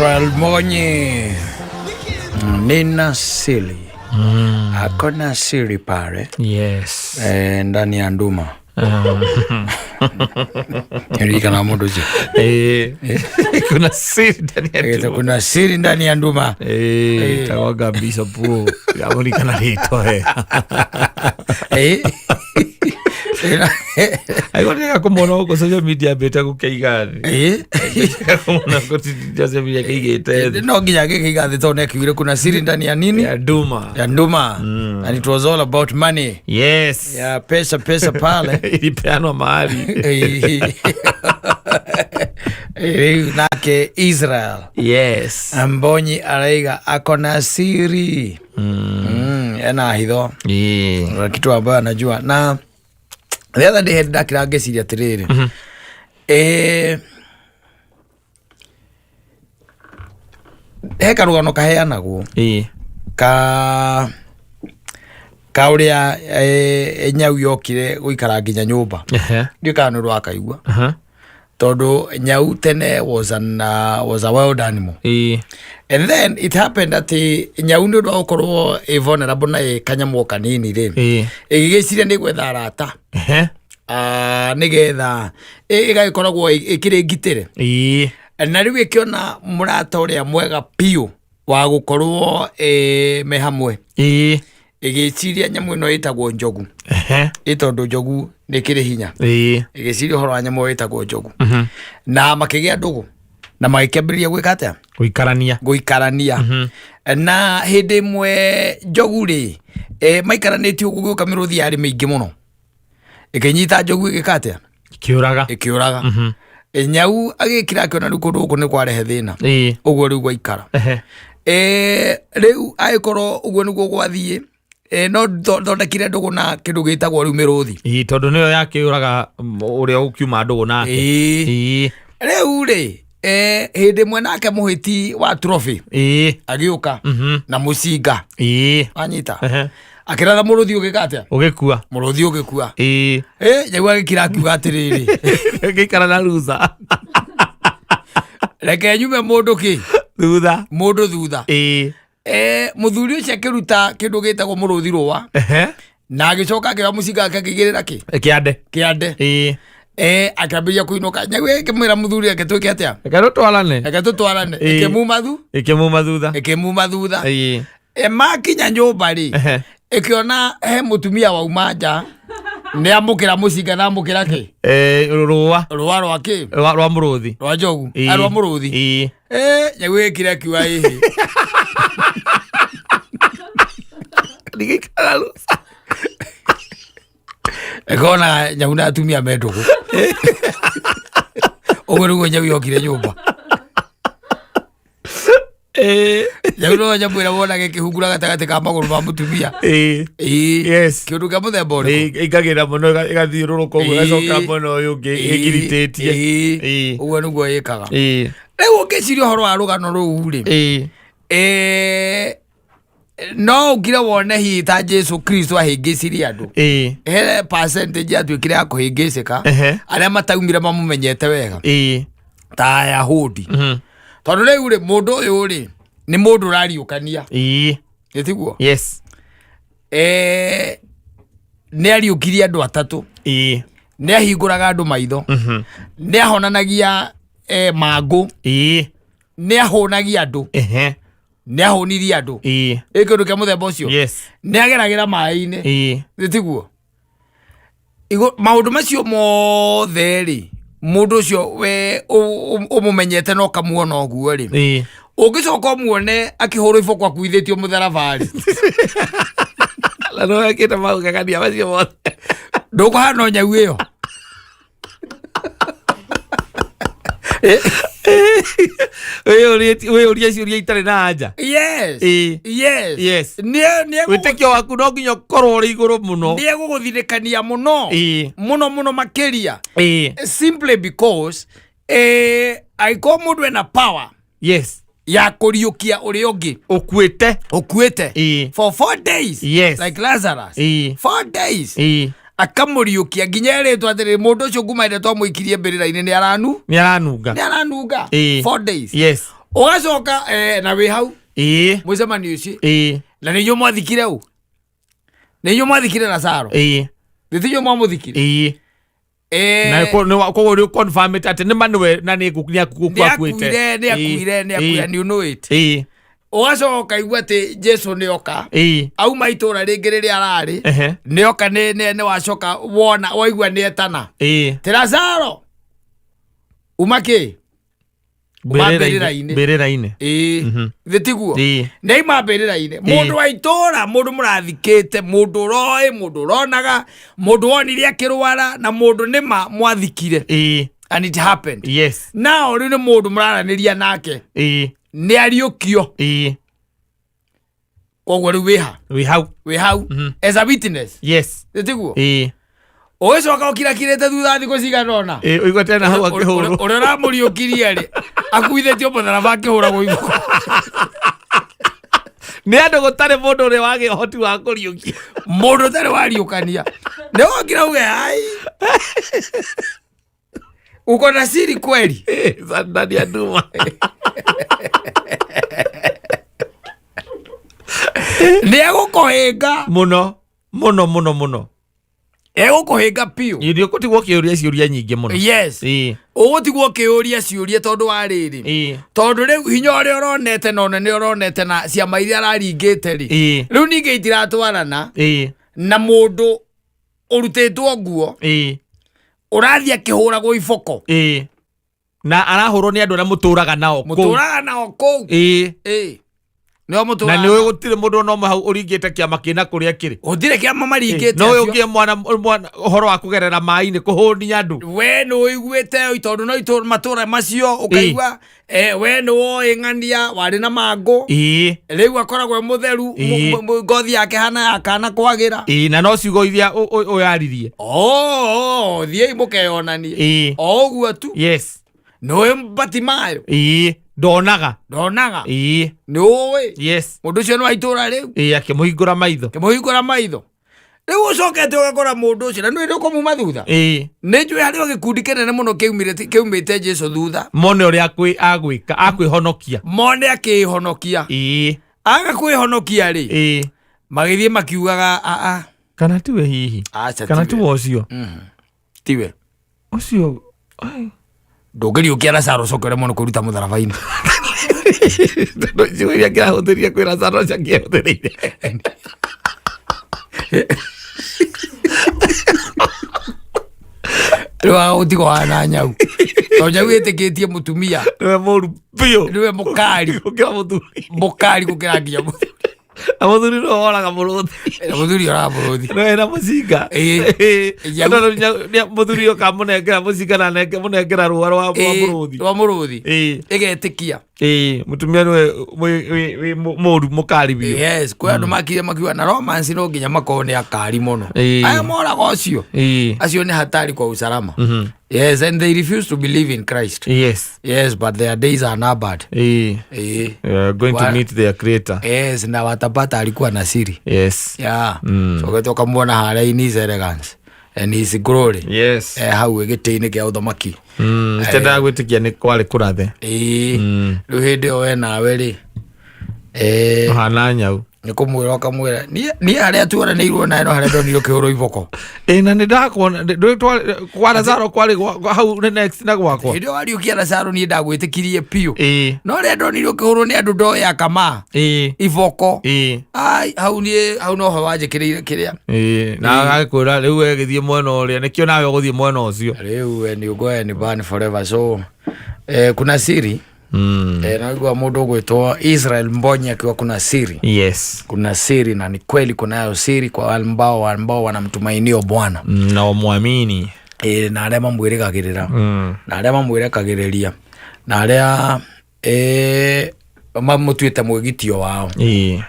Israel Monyi nina siri akona siri pale, yes, ndani ya nduma Erika na modo je kuna siri ndani ya nduma, kuna siri ndani ya nduma tawaga bisa po yamoni kana hito Aiko kumona uko social media beta kukeigani kumona ko social media keigete no ginya keigathi tone kiwire kuna siri ndani ya nini ya nduma and it was all about money. Yes, ya pesa pale ilipeanwa mahali nake Israel. Yes, Mbonyi araiga akona siri ena hitho kitu ambayo anajua. Na the other day ndakira ngeciria atiriri he karugano kaheanagwo ka uria nyau yokire guikara nginya nyumba ndio kana ndo akaigua tondu nyau tene was a wild animal and then it happened that nyau ndo ndo okorwo vulnerable na kanyamu kanini ri igiciria ni gwetha arata nigetha igagikoragwo ikiri ngitire na riu ikiona murata uria mwega piu wa gukorwo me hamwe igiciria nyamu ino itagwo njogu itondu njogu nikiri hinya igiciria horo wa nyamu itagwo njogu na makigia ndugu na magikemberia gwika atia guikarania na hindi imwe njogu ri maikaraniti uguo kamiruthi yari maingi muno ikinyita njogu igika atia ikiuraga nyau agikira akiona rukundu guku ni kwarehe thina uguo riu gwaikara riu aikorwo uguo niguo gwathie no thondekire ndugu na kindu gitagwo riu miruthi tondu niyo yakiuraga uria ukiuma ndugu nake riu ri hindi imwe nake muhiti wa trophy agiuka na mucinga anyita akiratha muruthi ugika atia ugikua muruthi ugikua nyau agikira akiuga atiriri gikara na ruza reke nyume mundu thutha muthuri ucio akiruta kindu gitagwo muruthi ruwa na agicoka akira mucinga akigirira kiande akambiria kuinuka nyau ikimwira muthuri akitwike atia reke tutwarane ikimuma thutha makinya nyumba ri ikiona he mutumia wa umanja ni amukira mucinga na amukira ki ruwa rwaki rwa muruthi rwa njogu rwa muruthi nyau ikira kiwa hihi ndigikara rusa ekona nyau na atumia mendugu uguo niguo nyau yokire nyumba nyau no nyamwira wonage kihungura gatagati ka maguru ma mutumia yes kindu kia muthemba uriku igagira muno igathiururuka uguo igacoka muno uyu ngi igiritetie uguo niguo yikaga riu ngiciria uhoro wa rugano ruu ri no ngire wone hi ta Jesu Kristo ahingicirie andu he percentage atuikire ya kuhingicika aria mataumire mamumenyete wega ta Ayahudi tondu riu ri mundu uyu ri ni mundu urariukania gitiguo yes ni ariukirie andu atatu ni ahinguraga andu maitho ni ahonanagia mangu ni ahunagia andu ni ahunirie andu ikindu kia muthemba ucio ni ageragira mai-ini gitiguo maundu macio mothe ri mundu ucio we umumenyete no kamuona oguo ri ungicoka muone akihurwo iboko akuithitio mutharabari la no akita maugagania macio mothe ndukuhana nyau iyo we uria ciuria itari na anja yes witikio waku no nginya korwo uri iguru muno ni eguguthirikania muno makiria simply because aiko mundu ena power ya kuriukia uri ungi ukuite for 4 days like Lazarus 4 days akamuriukia nginya ritwa athiri mundu ucio ngumaire twamuikirie mbirira-ini ni aranunga 4 days Ugacoka na wi hau mucemanio ucio na nĩ inyuĩ mwathikire u nĩ inyuĩ mwathikire na Saro ndithinyuĩ mwamuthikire na koguo rĩ confirm atĩ nĩ manwe na nĩ akuĩte nĩ you know it ugacoka igua atĩ Jesu nĩ oka auma itũra rĩngĩ rĩrĩa ararĩ nĩ oka nĩ wacoka wona waigua nĩ etana ti Lazaro uma kĩ mbĩrĩra-inĩ thĩtiguo nĩima mbĩrĩra-inĩ mũndũ wa itũra mũndũ mũrathikĩte mũndũ ũroĩ mũndũ ũronaga mũndũ wonire akĩrwara na mũndũ nĩma mwathikire and it happened now rĩu nĩ mũndũ mũraranĩria nake nĩ ariũkio koguo rĩu wĩ hau as a witness thĩtiguo ũgĩcoka ũkirakirĩte thutha thikũ cigana ũna ũigua tena hau akĩhũrwo ũrĩa ũramũriũkirie rĩ akuithĩtio mũtharaba akĩhũragwo igũrũ nĩ andũ gũtarĩ mũndũ ũrĩa wagĩa ũhoti wa kũriũkia mũndũ ũtarĩ wariũkania nĩ wokire uge ai uko na siri kweli ndani ya nduma nĩ egũkũhĩnga mũno egũkũhĩnga piũ irio gũtigwo kĩũria ciũria nyingĩ mũno ũgũtigwo kĩũria ciũria tondũ wa rĩrĩ tondũ rĩu hinya ũrĩa ũronete na ũnene ũronete na ciama iria araringĩte rĩ rĩu ningĩ itiratwarana na mũndũ ũrutĩtwo nguo ũrathiĩ akĩhũragwo iboko na arahũrwo nĩ andũ arĩa mũtũraga nao kũu na nĩ ũĩ gũtirĩ mũndũ no hau ũringĩte kĩama kĩna kũrĩa kĩrĩ gũtirĩ kĩama maringĩte no ũyũ ũngĩe mwana ũhoro wa kũgerera maĩ-inĩ kũhũnia andũ we nĩ ũiguĩte tondũ no matũra macio ũkaigua we nĩ woĩ ng'ania warĩ na mangũ rĩu akoragwo e mũtheru ngothi yake hana yakana kwagĩra na no ciugo iria ũyaririe thiĩi mũkeyonanie o ũguo tu nĩ ũĩ Batimayo ndonaga nĩ ũĩ mũndũ ũcio nĩ wa itũra rĩu akĩmũhingũra maitho rĩu ũcokete ũgakora mũndũ ũcio na nĩ ũkũmuma thutha nĩ njũĩ harĩ gĩkundi kĩnene mũno kĩumĩte Jesu thutha mone ũrĩa agwĩka akwĩhonokia mone akĩhonokia aga kwĩhonokia rĩ magĩthiĩ makiugaga kana tiwe hihi kana tiwe ũcio tiwe ũcio ndũngĩriũkia Lazaro cokere mũno kũruta mũtharaba-inĩ ndũnjiguo iria kĩrahũthĩria kwĩ Lazaro cia kĩhũthĩrĩire rĩu agũtigwo wana nyau tondũ nyau ĩtĩkĩtie mũtumia nĩwe mũru biũ nĩwe mũkari gũkĩra nginya mũthuri na mũthuri no woraga mũrũthi oraga mũrũthi no ena mũcinga mũthuri ũka mũnengera mũcinga na mũnengera rũa rwa mũrũthi ĩgetĩkia mũtumia nĩwe mũru mũkari biũ kwĩ andũ makire makiuga na romance no nginya makorwo nĩ akari mũno aya moraga ũcio acio nĩ hatari kwa usalama and they refuse to believe in Christ but their days are numbered going to meet their creator na watapata alikuwa na siri so getoka muona harĩa in his elegance and his glory hau gĩtĩ-inĩ kĩa ũthamaki tendaga gwĩtĩkia nĩ kwarĩ kũrathe rĩu hĩndĩ ĩyo we nawe rĩ hana nyau nĩ kũmwĩra ũkamwĩra niĩ harĩa tuoranĩirwo nawe no harĩa ndonirwo kĩhũrwo iboko na nĩ ndakuona kwa Lazaro kwarĩ hau next na gwakwa hĩndĩ ĩyo wariũkia Lazaro niĩ ndagwĩtĩkirie piũ no rĩa ndonirwo kĩhũrwo nĩ andũ ndoĩ akama iboko hau noho wanjĩkĩrĩire kĩrĩa na agagĩkwĩra rĩu gĩthiĩ mwena ũrĩa nĩkĩo nawe ũgũthiĩ mwena ũcio rĩu ni ugoe ni burn forever so kuna siri naigua mũndũ gwĩtwo Israel Mbonyi akiwa kuna siri kuna siri na ni kweli kunayo siri kwa wale ambao wanamtumainio Bwana na wamwamini na arĩa mamwĩrĩgagĩrĩra na arĩa mamwĩrekagĩrĩria na arĩa mamũtuĩte mwĩgitio wao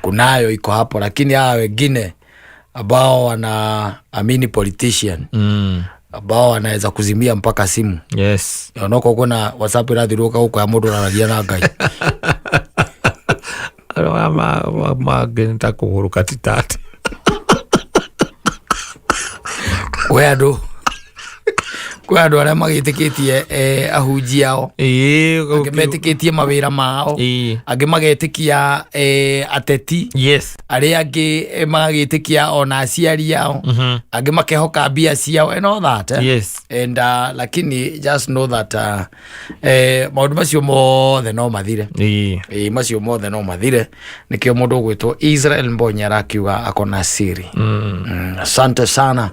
kunayo iko hapo lakini hawa wengine ambao wanaamini politician ambao wanaweza kuzimia mpaka simu noko kuna WhatsApp irathiruka huko ya mũndũ araragia na Ngai magenta kũgũrũka titati we andũ kwa andu aria magitikitie ahunjia ao angi metikitie mawira mao angi magetikia ateti aria angi magitikia ona aciari ao angi makehoka mbia ciao and all that and lakini just know that maundu macio mothe no mathire macio mothe no mathire nikio mundu ugwitwo Israel Mbonya arakiuga akona siri. Asante sana.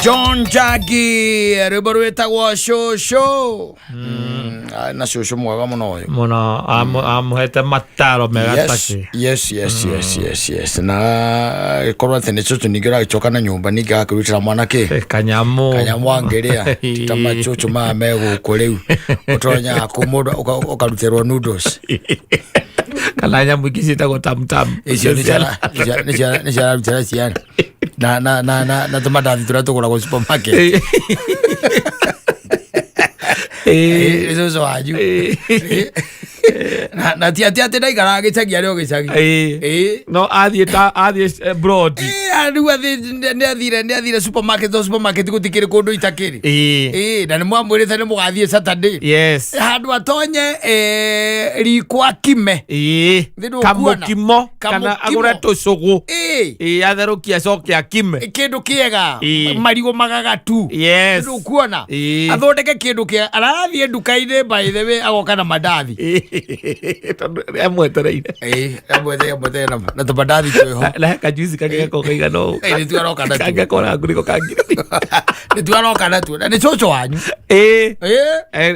John Jagi rwimbo rwitagwo shosho na shosho mwega muno amuhete mataro mega taki. Yes na ikorwo ati ni cucu ningi uragicoka na nyumba ningi agakirutira mwanake kanyamu angeria tamacucu maya meguku riu utonya akumundu ukarutirwo noodles kana nyamu ingi ciitagwo tamtam icio ni ciararutira ciana na tumandathi turia tuguragwo supermarket eso wanyu na ati ndaigara gicagi ario gicagi no athie broad riu ni athire supermarket gutikiri kundu itakiri na ni mwamwirite ni mugathie Saturday handu atonye riko akime kamukimo kana agura tucugu atherukia coke akime kindu kiega marigo magagatu ndu kuona athondeke kindu kia arathie nduka-ini by the way agoka na mandathi amwetereire amwetereire na tumandathi tweho na kajuici kageko kaigano ni tu aroka na tu kagekora nguriko kangi ni tu aroka na tu na ni coco wanyu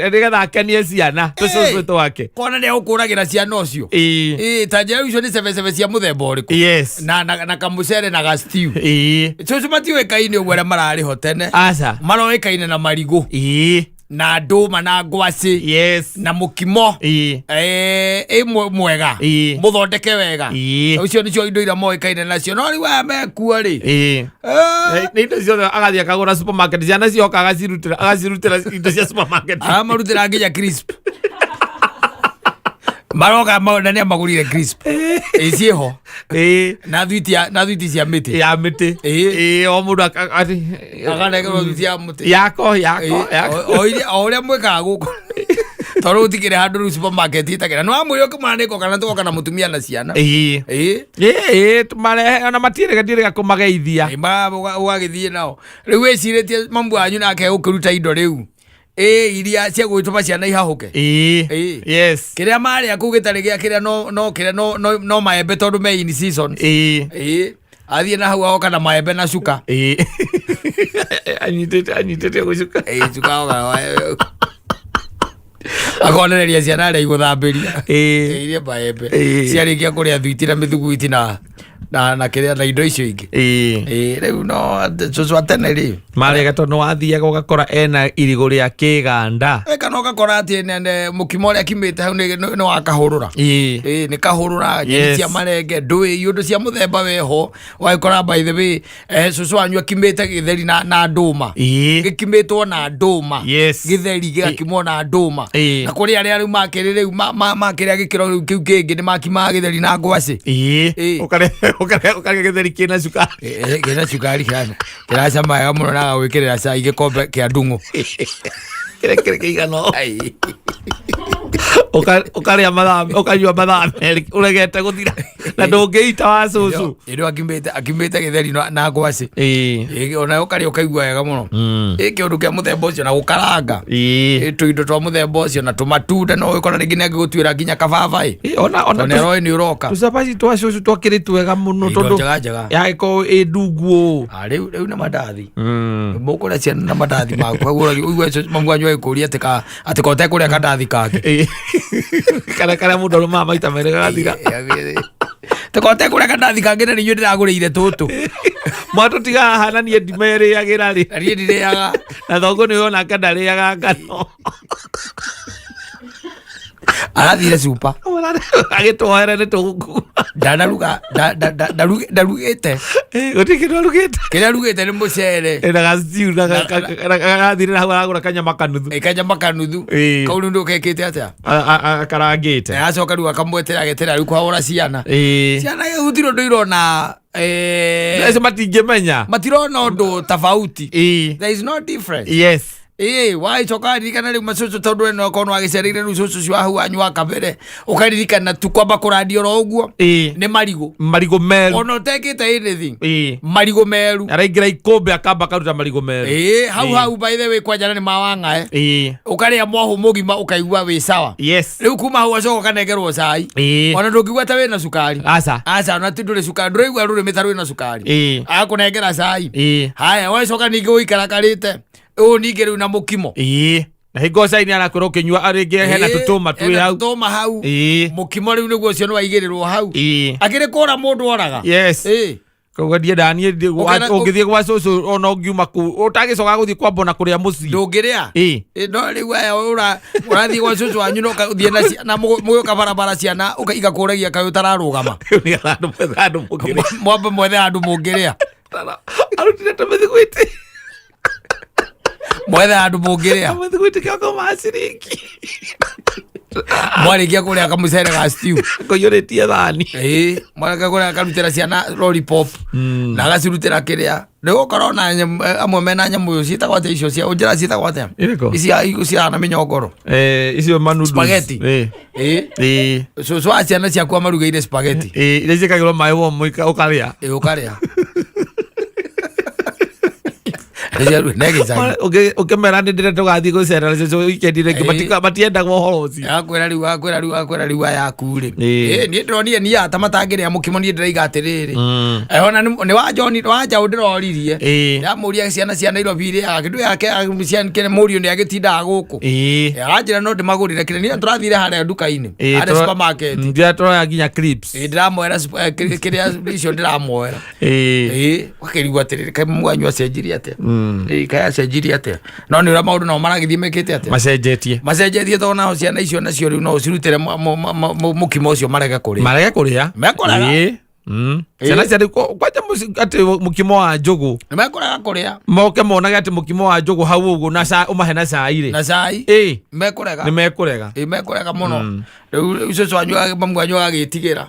ndigetha akenie ciana tucucu twake kona ni ukuragira ciana ucio tanjira ucio ni cebecebe cia muthemba uriku na kamucere na gastiu cucu matiuikaine uguo aria marariho tene maroikaine na marigo na nduma na ngwaci na mukimo mwega muthondeke wega ucio nicio indo iria moikaine nacio no riu amekua ri ni indo ciothe agathie akagura supermarket ciana cioka agacirutira indo cia supermarket amarutira nginya crisp maroga nani amagurire crisp iciho na thwiti cia miti o mundu akanegerwo thwiti ya muti yako o uria mwikaga guku tondu gutikiri handu riu supermarket itakira no amwire ukimaniko kana tugoka na mutumia na ciana marehe ona matirega kumageithia ugagithie nao riu wiciritie mambu wanyu nake ukiruta indo riu iria cia gwituma ciana ihahuke kiria maria kuu gitari gia kiria no maembe tondu me in season athie na hau agoka na maembe na cuka anyitete gucuka cuka akonereria ciana aria iguthambiria iria maembe ciarikia kuria thwiti na mithuguiti na kiria na indo icio ingi riu no cucu atene ri marega tondu wathiaga ugakora ena irigo ria kiganda kana ugakora ati nende mukimo ria kimite hau ni wakahurura ni kahurura nyeni cia marenge ndui iundu cia muthemba weho wagikora by the way cucu wanyu akimite githeri na nduma gikimitwo na nduma githeri gigakimwo na nduma na kuri aria riu makiri riu makiria gikiro riu kiu kingi ni makimaga githeri na ngwaci ukarega githeri kina cukari kina cukari kiracama wega muno na gwikirira cai gikombe kia ndungu kire kiigano ukaria ukanyua mathaa meri uregete guthira na ndungiita wa cucu ndio akimite githeri na ngwaci ona ukaria ukaigua wega muno kiundu kia muthemba ucio na gukaranga tuindo twa muthemba ucio na tumatunda no ukona ringi ni agigutwira nginya kababai ona roi ni uroka tucabaci twa cucu twakiritwe wega muno tondu yagiko ndungu riu na mandathi mukura ciana na mandathi maku koguo uigwe mamu wanyu agikuria ati kote kuria kandathi kake kana mundu ruma maita mere gathira tukote kuria kandathi kake na niyo ndiragurire tutu mwatu tiga hana ni ndimere yagira ri ari ndiriaga na thongo ni ona kandari yaga ngano arathire super agitwara ni tungu ndarugite gutiki ndarugite kira rugite ni mucere na gastiu na agathire na agura kanyama kanuthu kau ndu kekete atia akarangite na acoka riu akamwetera agetera riu kwahura ciana gutiro ndoirona ese matingimenya matirona undu tofauti. There is no difference. Yes. Waicoka ririkana riu macucu tondu no kono agicerire riu cucu cio ahu anywa kabere ukaririkana tu kwamba kuradio ro uguo ni marigo meru ono utekite anything marigo meru araingira ikombe akamba karuta marigo meru hau by the way kwajana ni mawanga ukaria mwahu mugima ukaigua wi sawa. Yes. Riu kuma hau acoka kanegerwo cai ona ndungigua ta wina sukari aca na tindure sukari ndurigua ruri mitaru wina sukari akunengera cai haya waicoka ningi uikara karite ningi riu na mukimo na hingo caini anakorwo ukinyua aringi hena tutuma twi hau tutuma hau mukimo riu niguo cio niwaigirirwo hau akiri kura mundu oraga. Yes. Koguo ndiendani ungithie gwa cucu ona ungiuma ku utagicoka guthie kwambona kuria muci ndungiria no riu aya urathie gwa cucu wanyu no uthie na muguka barabara ciana ukaiga kuragia kayo tararugama mwambe mwethe andu mungiria arutire tumithiguiti mwethe andu mungiria tumithiguiti kioko maciringi mwarikia kuria kamucere ga stew kuyuritie thani mwarika kuria karutira ciana lollipop na agacirutira kiria riu korona amwe mena nyamu ciitagwo atia icio cia unjira ciitagwo atia icio ciana minyongoro icio manudu spaghetti so ciana ciaku amarugeire spaghetti iria cikagirwo mai womo ukaria ukimera ni ndire tugathie gucera cucu wikendi ringi matiendaga uhoro ucio akwira riu ayaku ri ni ndironire ni ata matangiria mukimo ni ndiraiga atiriri ona ni wa John waja ndiroririe ndamuria ciana cia Nairobi ri akindu yake ciana kene murio ni agitindaga guku ajira no ndimagurire kire ni turathire haria nduka-ini haria supermarket ndia toroya nginya clips ndiramwera kiria icio ndiramwera wakirigwa atiriri kai mwanyu acenjirie atia kaya cenjirie atia no ni ura maundu no maragithie mekete atia macenjetie to na ciana icio nacio riu no cirutire mukimo ucio marega kuria mekoraga ciana cia kwaja ati mukimo wa njugu mekoraga kuria moke monaga ati mukimo wa njugu hau uguo na umahe na cai mekoraga ni mekoraga muno riu icio cwanyu mamwanyu agitigira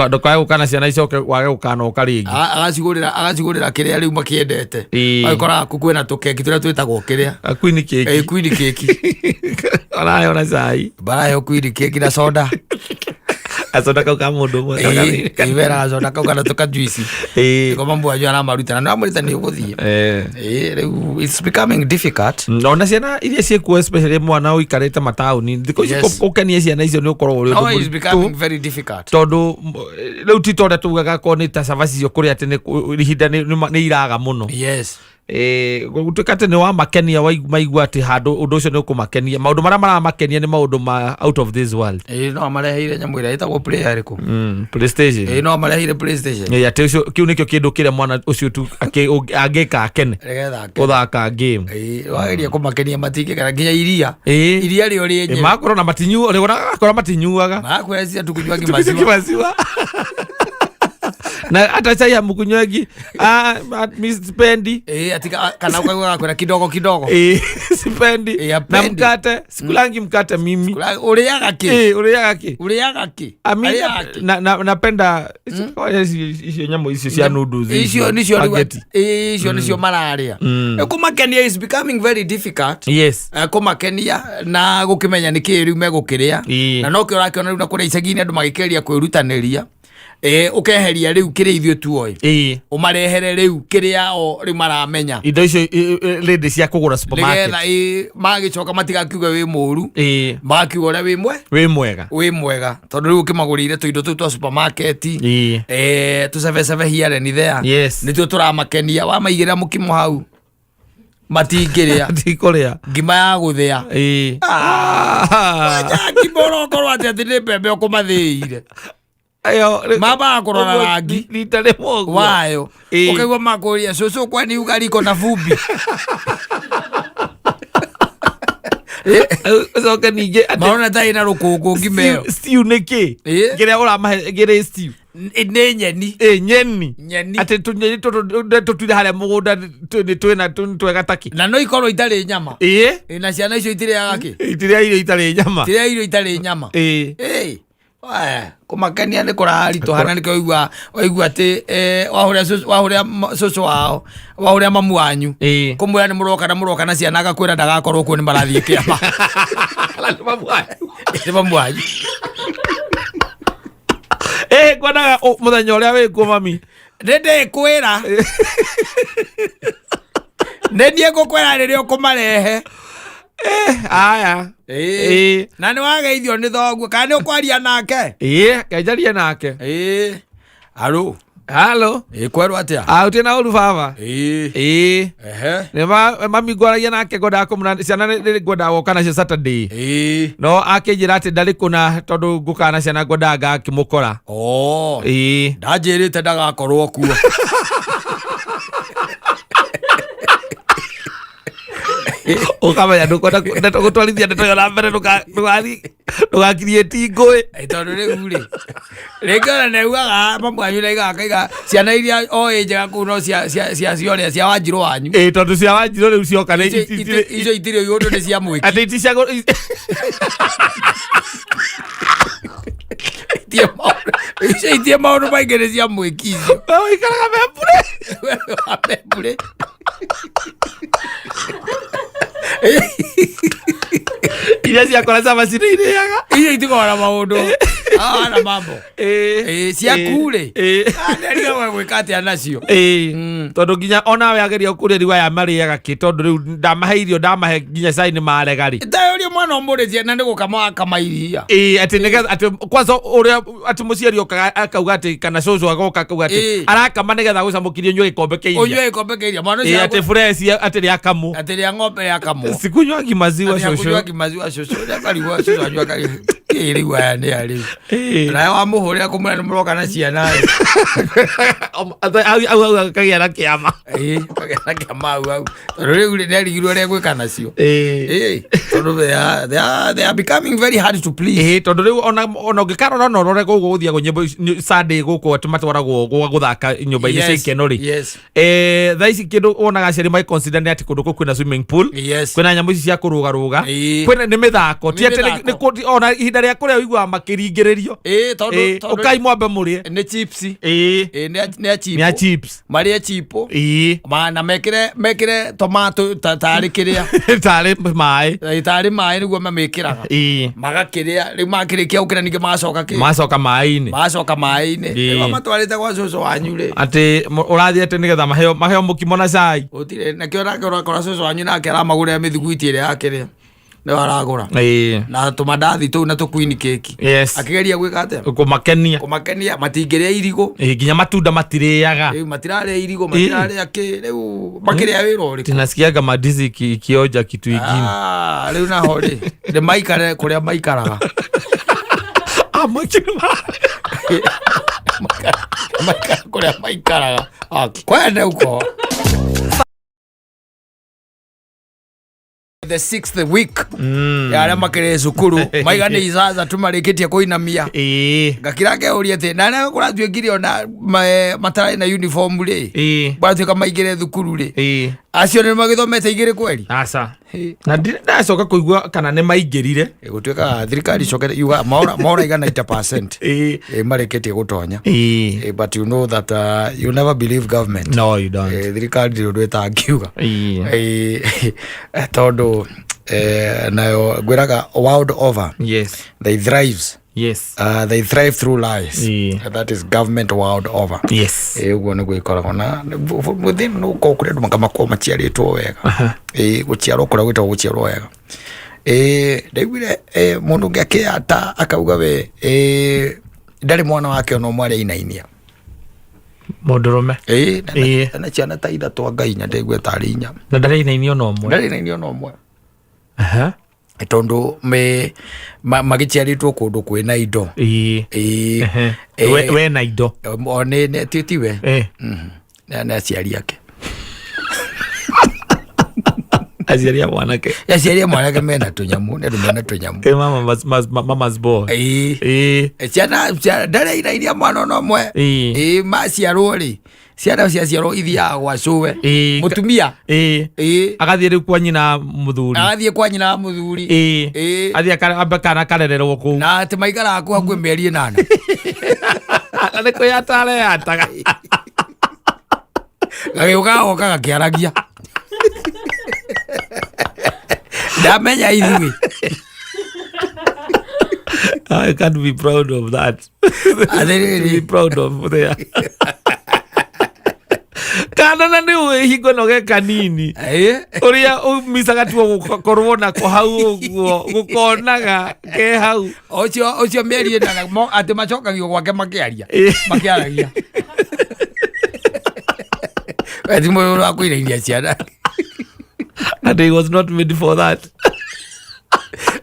ndukae gukana ciana icoke wage gukana ukaringi agacigurira kiria riu makiendete agikoraga kwina tukeki turia twitagwo kiria queen cake arayo na cai barayo queen cake na soda asoda kau ka mundu mwe kivera asoda kau kana tuka juice ko mambo ajo ana maruta na amurita ni guthie it's becoming difficult no ciana iria ciekuo especially mwana uikarite matauni thiko ukenie ciana icio ni ukorwo uri undu it's becoming very difficult tondu riu titore tugaga ko ni ta savasi cio kuri ati ni ihinda ni iraga muno. Yes. Gutukate ni wa makenia maigua ati handu undu ucio ni ukumakenia maundu maria maramakenia ni maundu ma out of this world no mareheire nyamu ira itagwo player riku PlayStation no mareheire PlayStation ati ucio kiu nikio kindu kire mwana ucio tu ageka akene uthaka game wageria kumakenia matinge kana nginya iria rio rienye makoro na matinyu akora matinyuaga makwezia tukunywa maziwa na hata chai ya mkunywaji sipendi atika kana ukawa kuna kidogo sipendi na mkate sikulangi mkate mimi uliaga ki napenda hizo nyamo hizo cia noodles hizo nisio malaria kumakenia is becoming very difficult. Yes. Kumakenia na gukimenya niki riu megukiria na no kio rakiona riu na kuria icagini andu magikeria kwirutaniria ukeheria riu kire ithio tuoi umarehere riu kiria o ri maramenya indo icio rende cia kugura supermarket magicoka matigakiuga wi muru magikiuga uri wi mwega tondu riu ukimagurire tuindo tu twa supermarket tucebecebe here ni there nitio turamakenia wa maigira mukimo hau matingiria ngima ya guthia ngimoro korwo ati ni mbembe ukumathiire ayo mama akorora rangi litale mogo wayo ukaigwa makuria cucu kwani ugariko na vumbi Soka ninge maona tai na rukungu ngimeo stew niki ngira ora mahe ngira stew ne nyeni nyeni ate tunyeni tutire haria mugunda twina twega taki na no ikorwo itari nyama na ciana icio itire agaki itire itari nyama itire itari nyama kumakania ni kurarito hana nikio waigua ati wahuria soso wao wahuria mamu wanyu kumwira ni muroka na ciana agakwira ndagakorwo kuo ni marathie kiama mamu wanyu kwanaga muthenya uria wikuo mami nende kwira nendie ngukwira riria ukumarehe aya na ni wageithio ni thoguo kana ni ukwaria nake kenjaria nake halo kwerwo atia utina uru baba ne mami gwaragia nake goda kumuna ciana ni goda woka na Saturday no akinjira ati ndari kuna tondu ngukana ciana goda ngakimukora ndanjirite ndagakorwo kuo ukamenya ndukwenda gutwarithia ndeto na mbere ndugakirie tingui tondu riu ri ringana neugaga mamwanyu na igakaiga ciana iria oĩ njega kuu no cia cioria cia Wanjiru wanyu tondu cia Wanjiru riu cioka icio itire iundu ni cia mwiki ati ti cia itie maundu maingi ni cia mwiki icio ikaraga membure iria ciakora cia macini iriaga icio itigora maundu na mambo ciaku ri nderire gwika atia nacio tondu nginya onawe ageria kuria riu aya mariaga ki tondu riu ndamahe irio ndamahe nginya cai ni marega ri tayo mwana umuritie na ndigukama iria ati nigetha ati kwanza uria ati muciari okaga akauga ati kana coco agoka akauga ati arakama nigetha gucamukirie nywe gikombe kia iria unywe gikombe kia iria mwana cia ati fresh ati ria kamu ati ria ng'ombe ya kamu sikunywa kimaziwa coco sikunywa kimaziwa coco ndakariwa coco anywa kari riu aya ni ari na wa muhurira kumura ni muroka na ciana au kagia na kiama kagia na kiama au riu ni arigirwo ria gwika nacio tondu they are becoming very hard to please tondu riu ona ngikarora no rore guguthia go nyimbo Sunday guku atimatwaragwo guthaka nyumba ini cia ikeno ri thaa ici kindu wonaga ciari mai consider ni ati kundu kwina swimming pool kwina nyamu ici cia kurugaruga kwina ni mithako ti ati ni ona ihinda ria kuria uigua makiringiririo tondu ukai mwambe murie ni chips ni chips maria chipo mana mekire tomato tari kiria tari mai niguo mamikiraga magakiria riu makirikia ukira ninge macoka mai-ini matwarite gwa coco wanyu ri ati urathiete nigetha maheo mukimo na cai utire nakio nake urakora coco wanyu nake aramagurira mithiguiti iria yakiria ni waragura na tumandathi tu na tukwini keki akigeria gwika atia kumakenia matingiria irigo nginya matunda matiriaga matiraria irigo matiraria ki riu makiria wira uri tinasikiaga madizi kionja kitu ingine riu naho ri ni maikare kuria maikaraga kuria maikaraga kwenda uko the 6th week ya aria makire cukuru maigane izaza tumarikitie kuinamia ngakirage uria te na na kuratuikire ona matara na uniform ri baratuika maigire thukuru ri acio ni magithomete igire kweli asa na ndacoka kuigua kana ni maingirire gutuika thirikari cokete yuga maura igana 80% marikitie gutonya but you know that you never believe government. No, you don't. Thirikari ndio ndweta ngiuga tondu nayo gwiraga world over they thrives they thrive through lies that is government world over uguo niguo ikoragwo na within no ko kuria nduma kama ko maciaritwo wega guciarwo kuria gwitwo guciarwo wega ndaiguire mundu ngiakiata akauga we ndari mwana wake ono mwari inainia Modorome na ciana ta ithatu Ngai nya ndaigua tari inya na ndari inainio no mwe tondu magiciaritwo kundu kwina indo we na indo one titiwe na aciari ake aciaria mwanake mena tunyamu ne mena tunyamu mama's boy ciana ndare ina mwana no mwe maciarwo ri ciana ciaciarwo ithiaga gwa cuwe mutumia agathie kwa nyina muthuri athie kana karererwo ku na ati maigara aku hakuhe mieri 8 niko yatare yataga gagiuka oka gakiaragia ndamenya ithui. I can't be proud of that. I be proud of there. Kana na ni we higo no ge kanini. Oria umisaga tuo korona ko hau gukonaga ke hau. Ocio meri na mo ate macokagio gwake makiaria. Ati mo ro akuireiria ciana. And he was not made for that.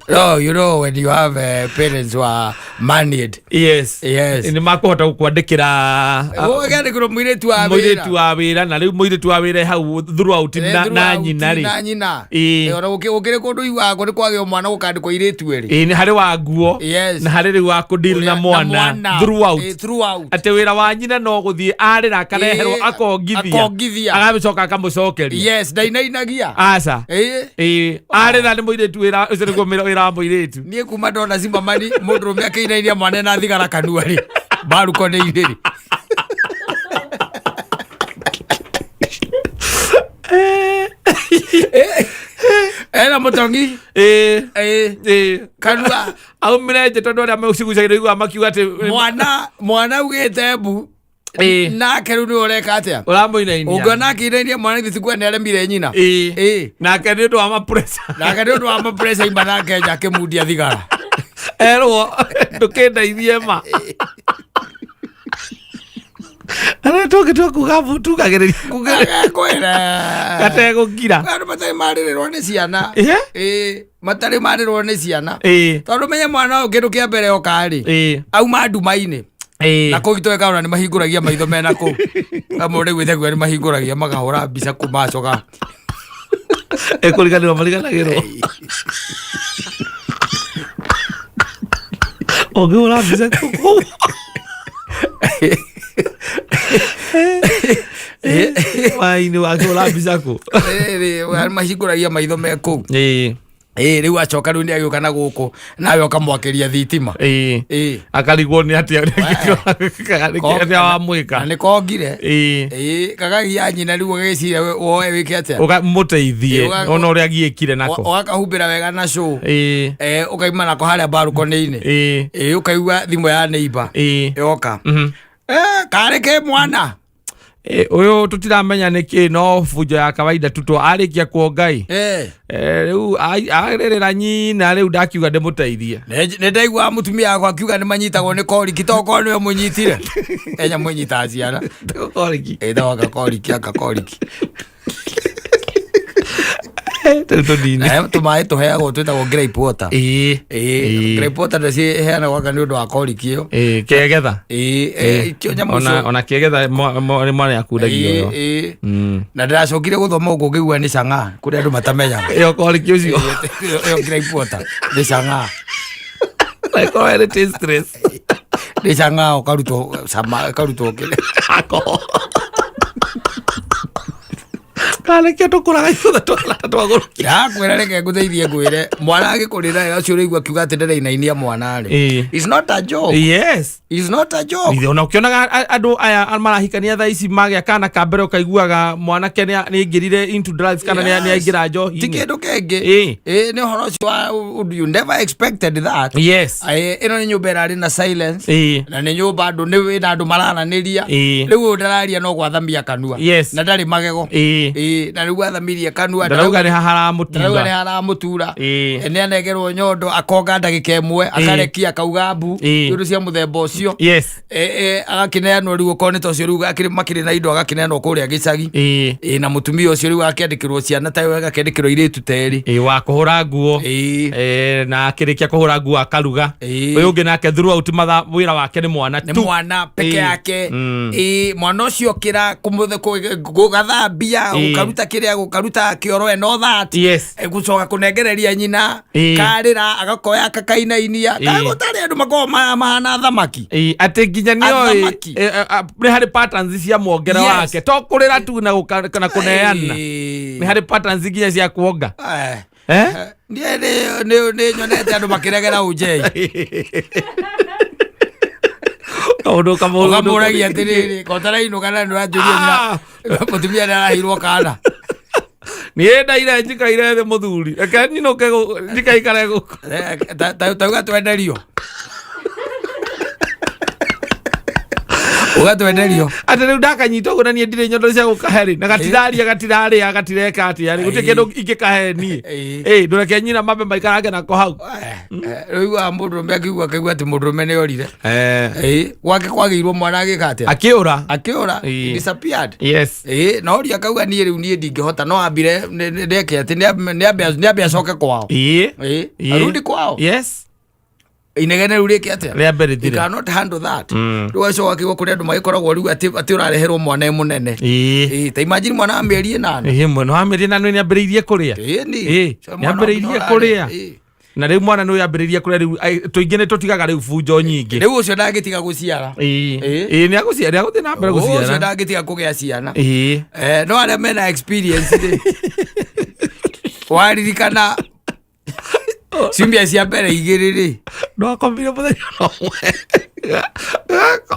No, you know when you have parents who are married. Yes. Ni makota kuandikira gandikiro muiretu wa wira na riu muiretu wa wira hau throughout na nyina ri ora ukire kundu iwago ni kwagio mwana gukandikwo iretu eri ni hari wa nguo na hari ri wa kudeal na mwana throughout ate wira wa nyina no guthie arira akareherwo akongithia agabicoka akamucokeria. Yes, ndainainagia aca arira ni muiretu wira ucio ni gwira muiretu nie kuma ndona Simba mani mundurume akeinainia mwana na thigara kanua ri baruko ni iri era mutongi kanua au mireje tondu aria meucigucagira igua makiuga ati mwana ugite mbu na keru ni ureka atia uramuinainia ugona akeinainia mwana thikua ni aremire nyina na keru ndo ama pressure imana Kenya kimundia thigara erwo ndukindeithie ma ana toke kugabutu kagereria kwera gategukira andu matari marirwo ni ciana matari marirwo ni ciana tondu menye mwana kindu kia mbere okari auma ndumaini na kugitoe kaona ni mahinguragia maitho mena ku amore gwithegwa ni mahinguragia magahura mbica kumacoka ekuriganirwo mariganagirwo ogura mbica ku Mai ni wakora mbica ku mahinguragia maitho meku riu acoka riu ni agiuka na guku nawe ukamwakiria thitima akarigwo ni atia wa mwika ni kongire kagagia nyina riu agiciria woe wike atia ukamuteithie ona uria giikire nako ugakahumbira wega na show ukaima nako haria balcony-ini ukaigua thimu ya neighbor yoka kareke mwana uyu tutiramenya niki no fujo ya kawaida tuto arikia kuongai riu arerera nyina riu ndakiuga ndimuteithie ne ndaigua mutumia akwa akiuga ni manyitagwo ni koriki toko ni munyitire enya munyita ciana koriki ndawaga koriki akakoriki tumai tuheagwo twitagwo grape water grape water ndaci heanagwaga ni undu wa koriki iyo kegetha kio nyamu ona kegetha mwana yakundagio na ndiracokire guthoma uguo ngigua ni canga kuri andu matamenyaga iyo koriki ucio iyo grape water ni canga like all it is stress ni canga ukarutwo sama karutwo kile kale keto kuraga ithuda twaguru kwera reke nguteithie ngwire mwana agikurira ira cio rigwa kiuga ati ndereinainia mwana ri it's not a joke. Yes, it's not a joke. Ithe ona ukionaga andu aya marahikania thaa ici magia kana kambere ukaiguaga mwana kene ni ngirire into drugs kana ni aingira njohi tikindu kengi ni horo cio you never expected that. Yes, ino ni nyumba irari na silence na ni nyumba andu ni wina andu marananiria riu ndararia no gwathamia kanua na ndari magego na riu athamirie kanua ndarauga ni hahara mutura ni anegerwo nyondo akonga ndagika imwe akarekia akauga mbu ndu cia muthemba ucio agakineanwo riu ukoni tocio riu makiri na indo agakineanwo kuria gicagi na mutumia ucio riu akiandikirwo ciana tayo agakiandikirwo iritu teri wa kuhura nguo na akirikia kuhura nguo akaruga uyu ungi nake throughout matha wira wake ni mwana tu, ni mwana peke yake mwana ucio kira kugathambia akaruta kiria gukaruta kioro no that gucoka kunengereria nyina karira agakoya kakainainia kagutari andu makoma mahana thamaki ati nginya nio ni hari patterns cia muongera wake to kurira tu na kana kuneana ni hari patterns nginya cia kuonga ni nyonete andu makiregera ujei Odo kamuragia atiriri kotara ino kana ndo ajuria nyina mutumia arahirwo kana ni enda ira njikaire the muthuri akani no kego njikaikare guko tauga twenderio ugatwenderio ati riu ndakanyita uguo na nie ndire nyondo cia gukaheri na gatirari agatireka ati yani guti kindu ingikahe ni ndureke nyina mambe maikarage nako hau riu mundurume akigua ati mundurume ni orire gwake kwagiirwo mwana agikate akiura disappeared na oria akauga nie riu nie ndingihota no ambire ndeke ati ni ambe acoke kwao arudi kwao inegene rurike atia you cannot handle that ruacho wakiwa kuri andu magikoragwo riu ati urareherwo mwana munene ta imagine mwana amerie nani mwana amerie nani ni ambiriirie kuria ni ambiriirie kuria na riu mwana no yambiriirie kuria riu tuingine tutigaga riu bunjo nyingi riu ucio ndagitiga guciara ni aguciara guthi na mbere guciara ucio ndagitiga kugea ciana no ara mena experience ri waririkana Simbia cia mbere igiriri no akomire muthenya nomwe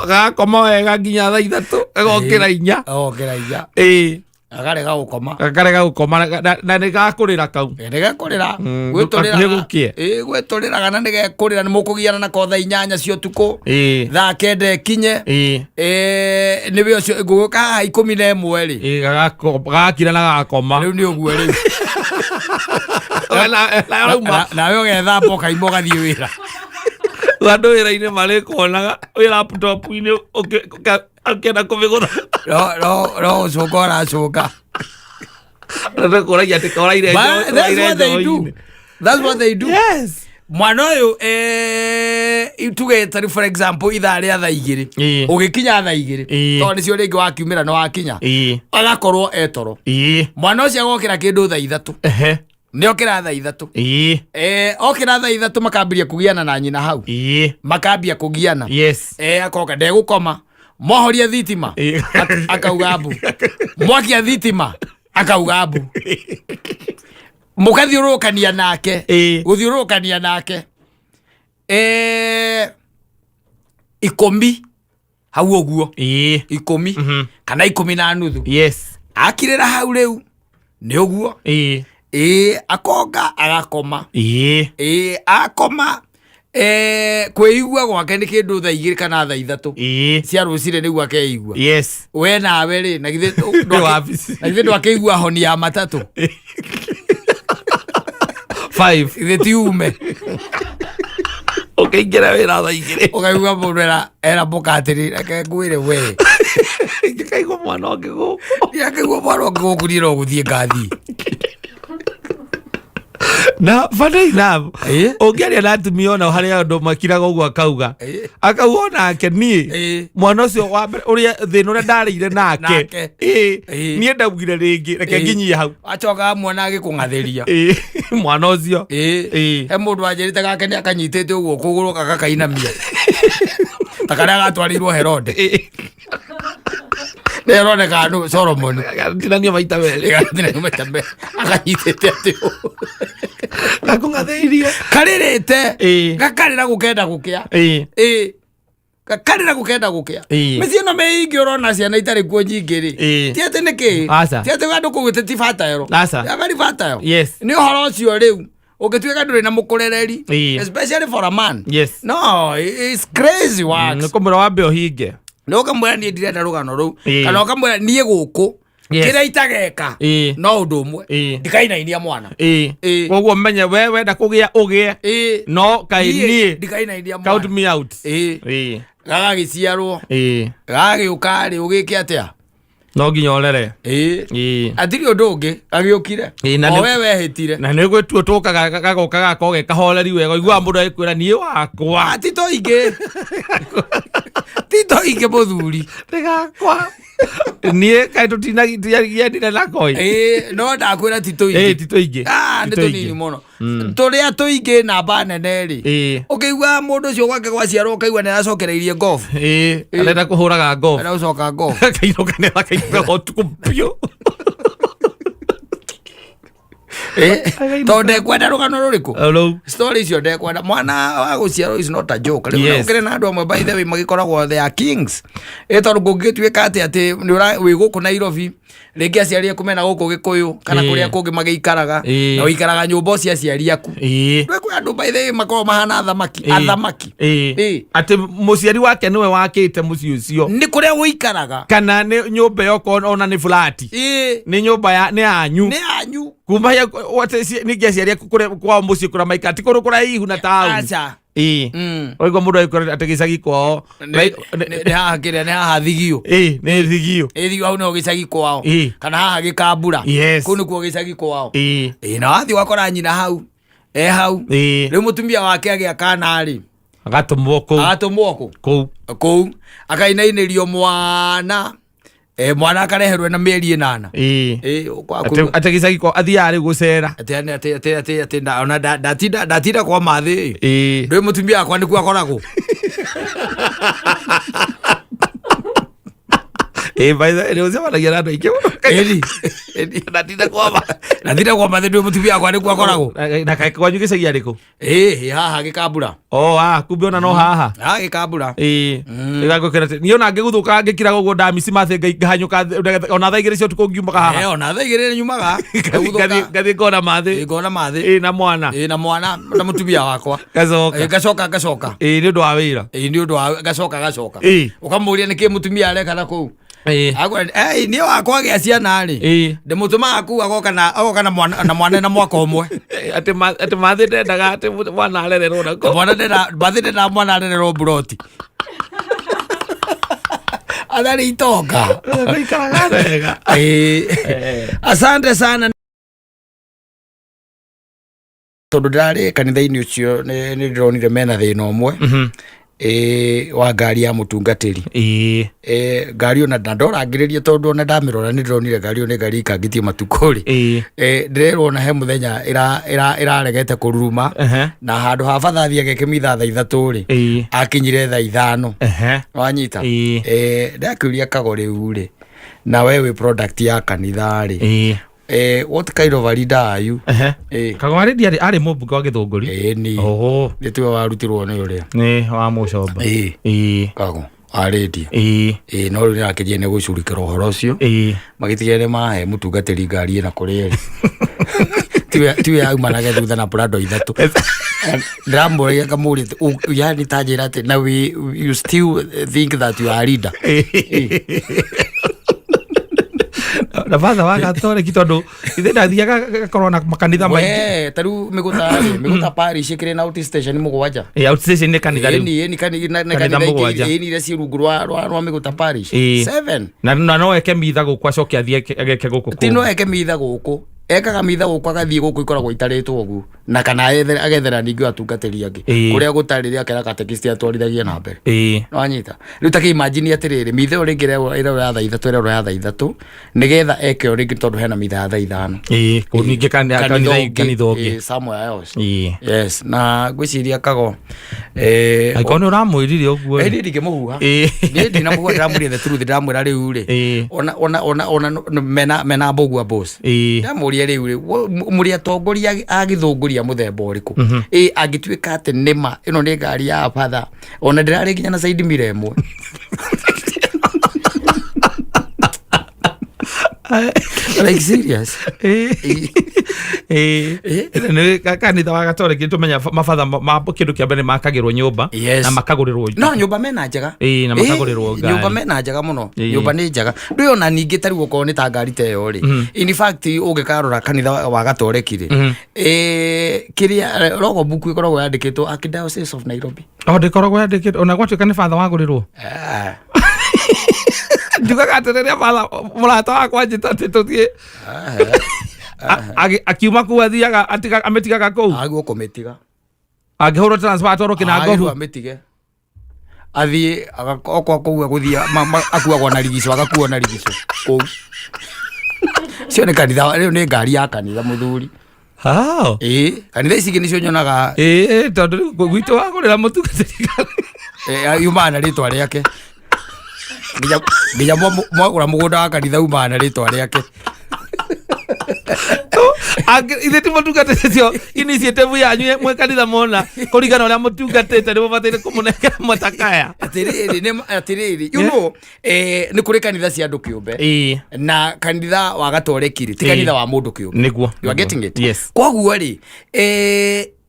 gakoma wega nginya thaa 3 agokira 4 agarega gukoma na nigakurira kau nigakurira gwiturira kana nigekurira nimukugiana na ko thaa 8 cia utuku thaa 9 kinye niwe ucio guka 11 ri gakira na gakoma riu ni uguo riu nawe ugetha mboka imo gathie wira andu wira-ini marikuonaga wi laptop-ini ukienda kumigura no ucoka uracoka kuragia ati koraire that's what they do mwana uyu tuge tari for example ithaa ria thaa 2 ugikinya thaa 2 to nicio ringi wakiumira no wakinya agakorwo etoro mwana ucio agokira kindu thaa 3 ni okira thaa 3 okira thaa 3 makambiria kugiana na nyina hau makambia kugiana akoka ndegukoma mohoria thitima akauga mbu mwakia thitima akauga mbu mukathiurukania nake guthiurukania nake 10 hau uguo 10 kana 10.5 akirira hau riu ni uguo akonga agakoma akoma kwĩigua gwake nĩ kĩndũ thaa 2 kana thaa 3 cia rũcire nĩguo akeigua we nawe rĩ na githĩ ndwakĩigua honi ya matatũ 5 githĩ ti ume ũkĩingĩra wĩra thaa 2 ũkaigua mũndũ era mũka atĩrĩ reke ngwĩre we ngĩkaigua mwana ũngĩ gũkũ niĩ no gũthiĩ ngathi na funny enough ungiaria na atumia ona haria andu makiraga uguo akauga nake nie mwana ucio wa uria thina uria ndarĩire nake nie ndaugire ringi reke nginyie hau acoka mwana agikung'athiria mwana ucio he mundu anjirite gake ni akanyitite uguo kuguru gakainamia takaria gatwarirwo Herode neroneka no Solomon tinania maita mere akanyitite ati gakung'athiirie karirite gakarira gukenda gukia gakarira gukenda gukia mĩciĩ ĩno mĩingĩ ũrona ciana itarĩ kuo nyingĩ rĩ ti atĩ nĩkĩ ti atĩ andũ kũu ti fertile very fertile nĩ ũhoro ũcio rĩu ũngĩtuĩka ndũrĩ na mũkũrereri especially for a man no it's crazy work nĩ kũmwĩra wambe ũhinge nĩ ũkamwĩra niĩ ndirenda rũgano rũu kana ũkamwĩra niĩ gũkũ kĩrĩa itageka no ũndũ ũmwe ndikainainia mwana koguo menye we wenda kũgĩa ũgĩe no kaĩ niĩ ndikainainia mwana count me out gagagĩciarwo gagagĩũka rĩ ũgĩke atĩa no nginya ũrere atirĩ ũndũ ũngĩ gagĩũkire o we wehĩtire na nĩ gwĩtuo tũkaga gagoka gakorwo ge kahoreri wega iguaga mũndũ agĩkwĩra niĩ wakwa tito ingĩ mũthuri nĩ gakwa Nie kai tutina ya ndira na koi. No ndakwira tituingi. Tituingi. Ni tunini muno. Turia tuingi na banene ri. Ukiigua mundu ucio gwake gwaciarwo ukaigua ni aracokereirie golf. Arenda kuhuraga golf. Arenda gucoka golf. Kairoka ne akaigua otuku pio. Tonde kwenda rugano ruriku story icio ndekwenda mwana wa guciarwo is not a joke riu ngire na andu amwe by the way magikoragwo they are kings tondu gungituika ati wi guku Nairobi ringi aciari aku mena guku Gikuyu kana kuria kungi magiikaraga na uikaraga nyumba cia aciari aku rwe kwi andu by the way makorwo mahana athamaki ati muciari wake niwe wakite muci ucio ni kuria uikaraga kana ni nyumba yoko ona ni flat ni nyumba ya ni anyu kuma ya watesi ni aciari aku kuria kwa muci kura maikati kuru kura ihu na town acha oigo mundu aikora ategicagi kwao ni haha kiria ni haha Thigio ni Thigio Thigio au no gicagi kwao kana haha Gikambura kuu nikuo gicagi kwao na wathi wakora nyina hau hau riu mutumia wake agiaka nari agatumwo kuu akainainirio mwana mwana akareherwe na mieri 8 ategicagi kwao athiari gucera ati ona ndatinda kwa mathi ndio mutumia akwa nikuo akoragwo by the way wanagia na ndike ndatinda kwa mathi ndio mutumia akwa nikuo akoragwo na kai kwanyu gicagi ariku haha Gikambura kumbe ona no haha Gikambura igagukira ni ona ngiguthuka ngikira uguo ndamisi mathe ngahanyuka ona thaigire cio tukungiumaga haha ona thaigire nyumaga ngathi ngona mathi na mwana na mutumia wakwa gacoka ni undu wa wira ni undu wa gacoka ukamuria niki mutumia areka na kuu ni wakwa gia ciana ri ndimutumaga kuu agoka na mwana na mwaka umwe ati mathi ndendaga ati mwana arererwo nako mathi ndenda mwana arererwo buroti athari itoka asante tondu ndirari kanitha-ini ucio ni ndironire mena thina umwe wa ngari ya mutungatiri ngari ona ndorangiririe tondu ona ndamirora ni ndironire ngari ona ngari ikangitie matukuri ndirerwo na he muthenya iraregete kururuma na handu ha bathathi agekĩmitha thaa 3 ri akinyire thaa 5 wanyita ndakiuria kago riu ri na wewe product ya kanitha ri what kind of a leader are you? Kagwaridi ari mubunge wa Githunguri. Ni tuwe warutirwo ni uria. Ni wa mucomba. Kago aredi. No ri nakijie ne gucurikira uhoro ucio. Magitigere mahe mutungatiri ngari na kuria. Tiwe au manage thutha na Prado 3. Ndramboria kamuri yani tajira ati na you still think that you are a leader. Na father waka tore kitondu ithenda thiaga gakorwo na makanitha maingi taru miguta parish ikire na out station mugwanja out station ni kanitha riu ni kanitha ni ire cirungu rwa miguta parish 7 na no eke mitha guku acoke athie ageke guku ti no eke mitha guku ekaga mitha guku agathie guku ikoragwo itaritwo ugu na kana agethera ningi atungatiri angi kuria gutariria akera katekist atwarithagia na mbere no anyita riu take imagine atiriri mitha uringire ira ya thaa 3 ira ya thaa 3 nigetha eke uringi tondu hena mitha ya thaa 5 kuningi kanitha ungi somewhere else yes na gwiciria kago aikoni uramwirire uguo ndi ngimuhuha ndi na muhuha ndamuri the truth ndamwira riu ri ona mena mbogua boss ndamuria riu ri muri atongoria agithunguria muthemba uriku angituika ati nima ino ni ngari ya father ona ndirari nginya na side miremwe like serious ne kanitha wa Gatoreki tumenya mabatha ma kindu kia mbere makagirwo nyumba na makagurirwo no nyumba mena njega na makagurirwo ngari nyumba mena njega muno nyumba ni njega ndio ona ningi tari guko ni ta ngari te yo ri in fact ungikarora kanitha wa Gatoreki ri kiria rogo buku ikoragwo yandikitwo Archdiocese of Nairobi ndikoragwo yandikitwo ona gwatuika ni father wagurirwo ndugaga atereria father murata wakwa njita tuthie akiuma ku athiaga ametigaga kuu aguo kometiga agihoro transfer atoro kinango ametige athie agakwa kugwa guthia akuagwa na rigico agakuo na rigico kou cio ni kanitha riu ni ngari ya kanitha muthuri kanitha ici ngicio nyonaga tondu gwitu wagurira mutungatiri yumaga na ritwa riake nginya mwagura mugunda wa kanitha umaga na ritwa riake ithe ti mutungatĩte initiative yanyu mwe kanitha mona kũringana ũrĩa mũtungatĩte nĩ mũbataire kũmũnengera matakaya atirĩrĩ you know nĩ kũrĩ kanitha cia andũ kĩũmbe na kanitha wa gatoreki ti kanitha wa mũndũ kĩũmbe nĩguo you are getting it yes koguo rĩ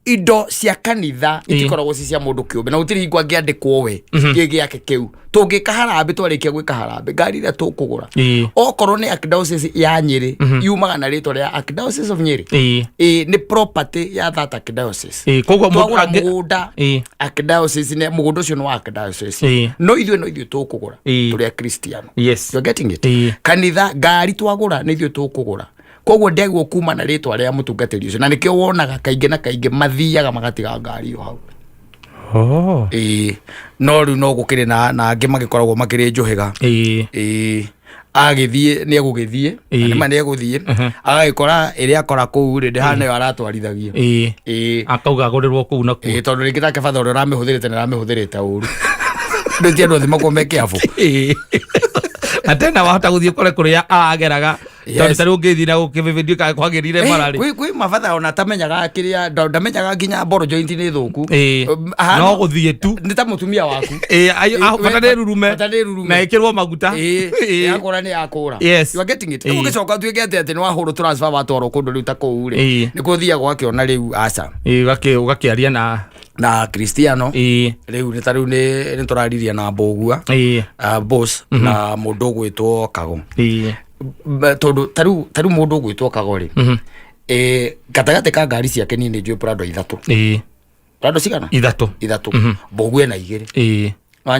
indo cia kanitha itikoragwo ci cia mũndũ kĩũmbe na gũtirĩ hingo angĩandĩkwo we gĩake kĩu tũngĩka harambe twarĩkia gwĩka harambe ngari iria tũkũgũra okorwo nĩ archdiocese ya Nyĩrĩ yumaga na rĩtwa rĩa Archdiocese of Nyĩrĩ nĩ property ya that archdiocese koguo mũgũnda archdiocese nĩ mũgũnda ũcio nĩ wa archdiocese no ithuĩ tũkũgũra tũrĩ Akristiano yes you are getting it kanitha ngari twagũra nĩ ithuĩ tũkũgũra koguo ndegwo kuma na rĩtwa rĩa mũtungatĩri ũcio na nĩkĩo wonaga kaingĩ na kaingĩ mathiaga magatiga ngari o hau no rĩu no gũkĩrĩ na angĩ magĩkoragwo makĩrĩ njũhĩga agĩthiĩ nĩ egũgĩthiĩ nĩma nĩ egũthiĩ agagĩkora ĩrĩa akora kũu rĩ ndĩhana ĩyo aratwarithagia akauga agũrĩrwo kũu na kũu tondũ rĩngĩ take batha ũrĩa ũramĩhũthĩrĩte nĩ aramĩhũthĩrĩte ũru ndũ ti andũ athima kũme kĩabu atena wahota gũthiĩ kũrĩa ageraga tondũ tarĩ ũngĩthiĩ na gũkĩbĩbĩndio kaga kwagĩrire mararĩ kwĩ mabatha ona tamenyaga kĩrĩa ndamenyaga nginya boro joint nĩ thũku no gũthiĩ tu nĩ ta mũtumia waku bata nĩ rurume na ĩkĩrwo maguta yakũra nĩ yakũra you are getting it ũgĩcoka tuĩke atĩ nĩ wahũrwo transfer watwarwo kũndũ rĩu ta kũu rĩ nĩ kũthiaga gwakĩona rĩu aca ũgakĩaria na Kristiano rĩu nĩ ta rĩu nĩ tũrariria na Mbũgua boss na mũndũ ũgwĩtwo Kago tondũ tarĩu mũndũ ũgwĩtwo Kago rĩ gatagatĩ ka ngari ciake niĩ nĩ njũĩ Prado 3 Prado cigana 3 Mbũgua ena 2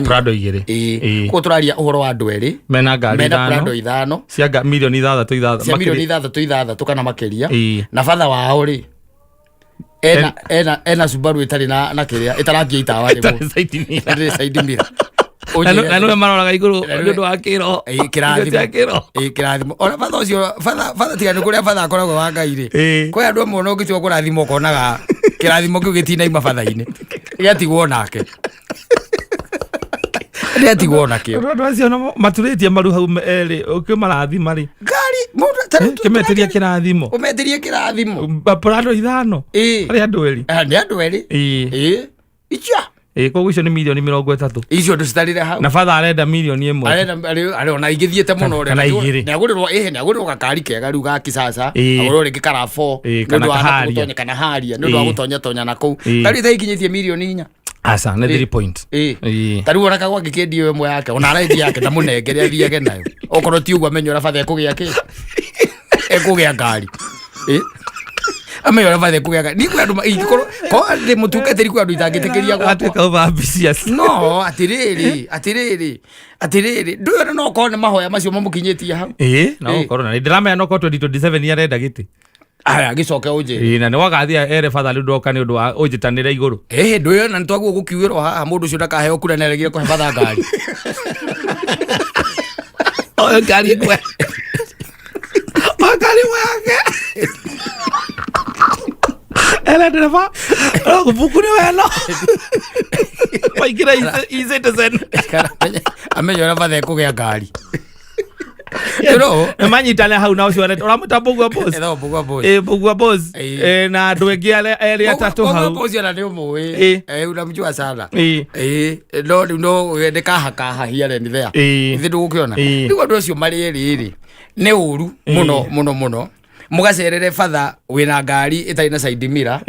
Prado 2 koguo tũraria ũhoro wa andũ erĩ mena ngari Prado 5 cia milioni 6 kana makĩria na batha wao rĩ ena Subaru ĩtarĩ na kĩrĩa ĩtarangia itawa rĩmwe side mirror na nũwe maroraga igũrũ nĩ ũndũ wa kĩrathimo ona batha ũcio batha tiga nĩ kũrĩa batha akoragwo wa Ngai rĩ kwĩ andũ amwe ona ũngĩtua kũrathima ũkonaga kĩrathimo kĩu gĩtinaima batha-inĩ gĩatigwo nake gĩatigwo nakĩo andũ acio maturĩtie maru hau erĩ ũkĩmarathima rĩ ngari kĩmetĩria kĩrathimo ũmetĩrie kĩrathimo Prado 5 arĩ andũ erĩ nĩ andũ erĩ icha koguo icio nĩ milioni 30 icio ndũ citarire hau na batha arenda milioni 1 arenda ona igĩthiĩte mũno rĩ nĩagũrĩrwo gakari kega rĩu ga kisasa agũrĩrwo rĩngĩ kara 4 nĩũndũ wa gũtonya kana haria nĩũndũ wa gũtonya na kũu tarĩ thaĩkinyĩtie milioni 4 aca nĩ 3 point tarĩu ona Kagwa ngĩkĩendio ĩmwe yake ona araendi yake na mũnengere athiage nayo okorwo ti ũguo amenyora batha ekũgĩa ngari ameyora bathe kugega ni kwa andũ ingĩkorwo ko ndĩ mũtungatĩri kwa andũ itangĩtĩkĩria gwakwa no atirĩrĩ ndũyona no korwo nĩ mahoya macio mamũkinyĩtie hau no korwo na ndĩramenya no korwo 2027 nĩ arenda gĩtĩ gĩcoke ũnjĩre na nĩ wagathia ere batha rĩu ndoka nĩ ũndũ wa ũnjĩtanĩre igũrũ ndũyona nĩ twaguo gũkiuĩrwo haha mũndũ ũcio ndakaheo kura na eregire kũhe batha ngari ngari kwe yake ele dereva buku ni weno waingira Citizen amenyora bathe kũgĩa ngari manyitane hau na ũcio ũramũta Mbũgua boss na andũ engĩ erĩ atatũ hau ũcio na nĩ ũmũĩ unamjua sana no rĩu no ndĩkahakahahia reni thea ithe ndũgũkĩona rĩu andũ acio marĩ erĩ nĩ ũru mũno mugacerere batha wina ngari itarĩ na side mirror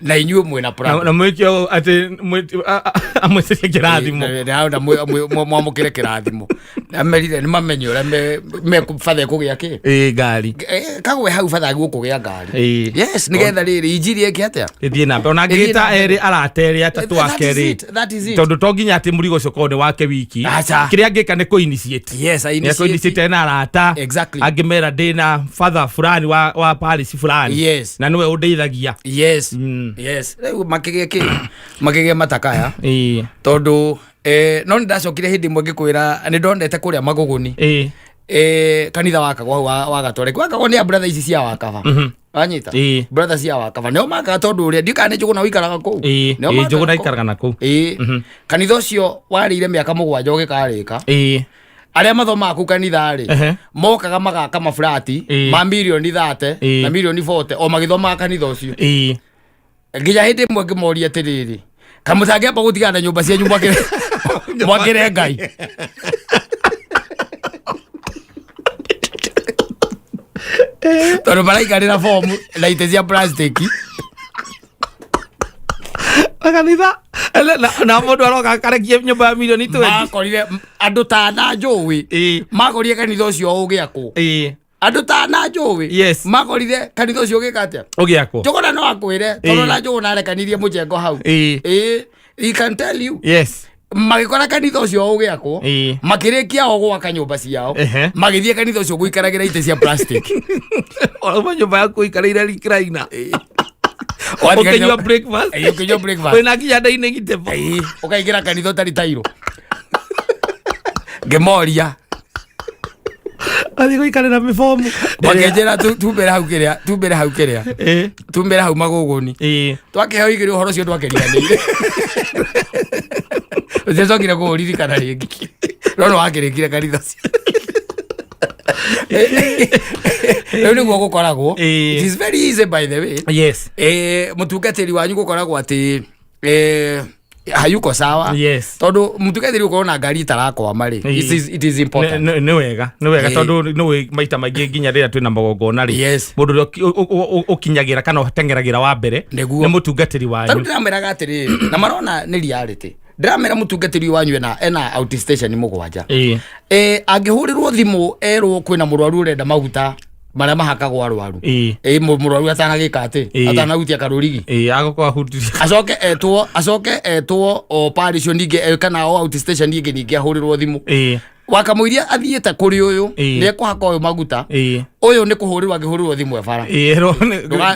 na inyuĩ mwena Prado na mwĩkio atĩ amwĩtĩrie kĩrathimo na mwamũkĩre kĩrathimo amerire nĩ mamenye ũrĩa batha ĩkũgĩa kĩ ngari Kagwe hau batha gũkũgĩa ngari yes nĩgetha rĩrĩ injiri ĩkĩ atĩa ĩthiĩ na mbere ona ngĩta erĩ aratere atatũ ake tondũ to nginya atĩ mũrigo ũcio korwo nĩ wake wiki kĩrĩa angĩka nĩ kũ-initiate na arata angĩmera ndĩ na batha fulani wa Paris fulani na niwe undeithagia rĩu makĩgĩa matakaya tondũ no ndacokire hindi mwe ngikwira ni ndondete kuria Maguguni kanitha wakagwa wa Gatore wakagwa ni brother ici cia wakaba anyita brother cia wakaba no maka tondu uria ndikane Njuguna wikaraga ku no Njuguna ikaraga na ku kanitha ucio warire miaka 7 ugikarika aria mathomaga ku kanitha ri mokaga magaka maflati ma milioni 30 na milioni 40 o magithomaga kanitha ucio nginya hindi mwe ngimoria atiriri kamutange amba gutigana nyumba cia nyumba mwakire Ngai tondu maraikarira fomu na ite cia plastic kanitha na mundu aroka karekia nyumba ya milioni 20 makorire andu tana njui makorire kanitha ucio ugiakwo andu tana njui makorire kanitha ucio ugikatia ugiakwo Njuguna no akwire tondu na Njuguna arekanirie mujengo hau he can tell you magikora kanitha ucio ugiakwo makirikia o gwaka nyumba ciao magithie kanitha ucio guikaragira ite cia plastic o nyumba yaku ikaraira rikraina ukinywa breakfast wena kinya ndaine gitebo ukaigira kanitha tari tairo ngemoria athi guikarira mifomu makenjera tumbere hau kiria tumbere hau Maguguni twakiheo igiri uhoro cio twakeriganire ucecokire kuuririkana ringi no wakirikire kanitha riu niguo gukoragwo. It is very easy by the way. Mutungatiri wanyu gukoragwo ati hayuko sawa tondu mutungatiri ukorwo na ngari itarakwama ri it is important ni wega tondu ni maita maingi nginya rira twina magongona ri mundu ukinyagira kana utengeragira wa mbere ni mutungatiri wanyu tondu ndameraga atiri na marona ni reality ndamera mutungatiri wanyu ena outstation 7 angihurirwo thimu erwo kwina murwaru urenda maguta maria mahakagwo arwaru murwaru atanagika ati atanahutia karurigi agokwa hutiria acoke etwo operation ninge kana o outstation ninge ahurirwo thimu wakamuiria athiete kuri uyu ni ekuhaka uyu maguta uyu ni kuhurirwa angihurirwo thimu ebara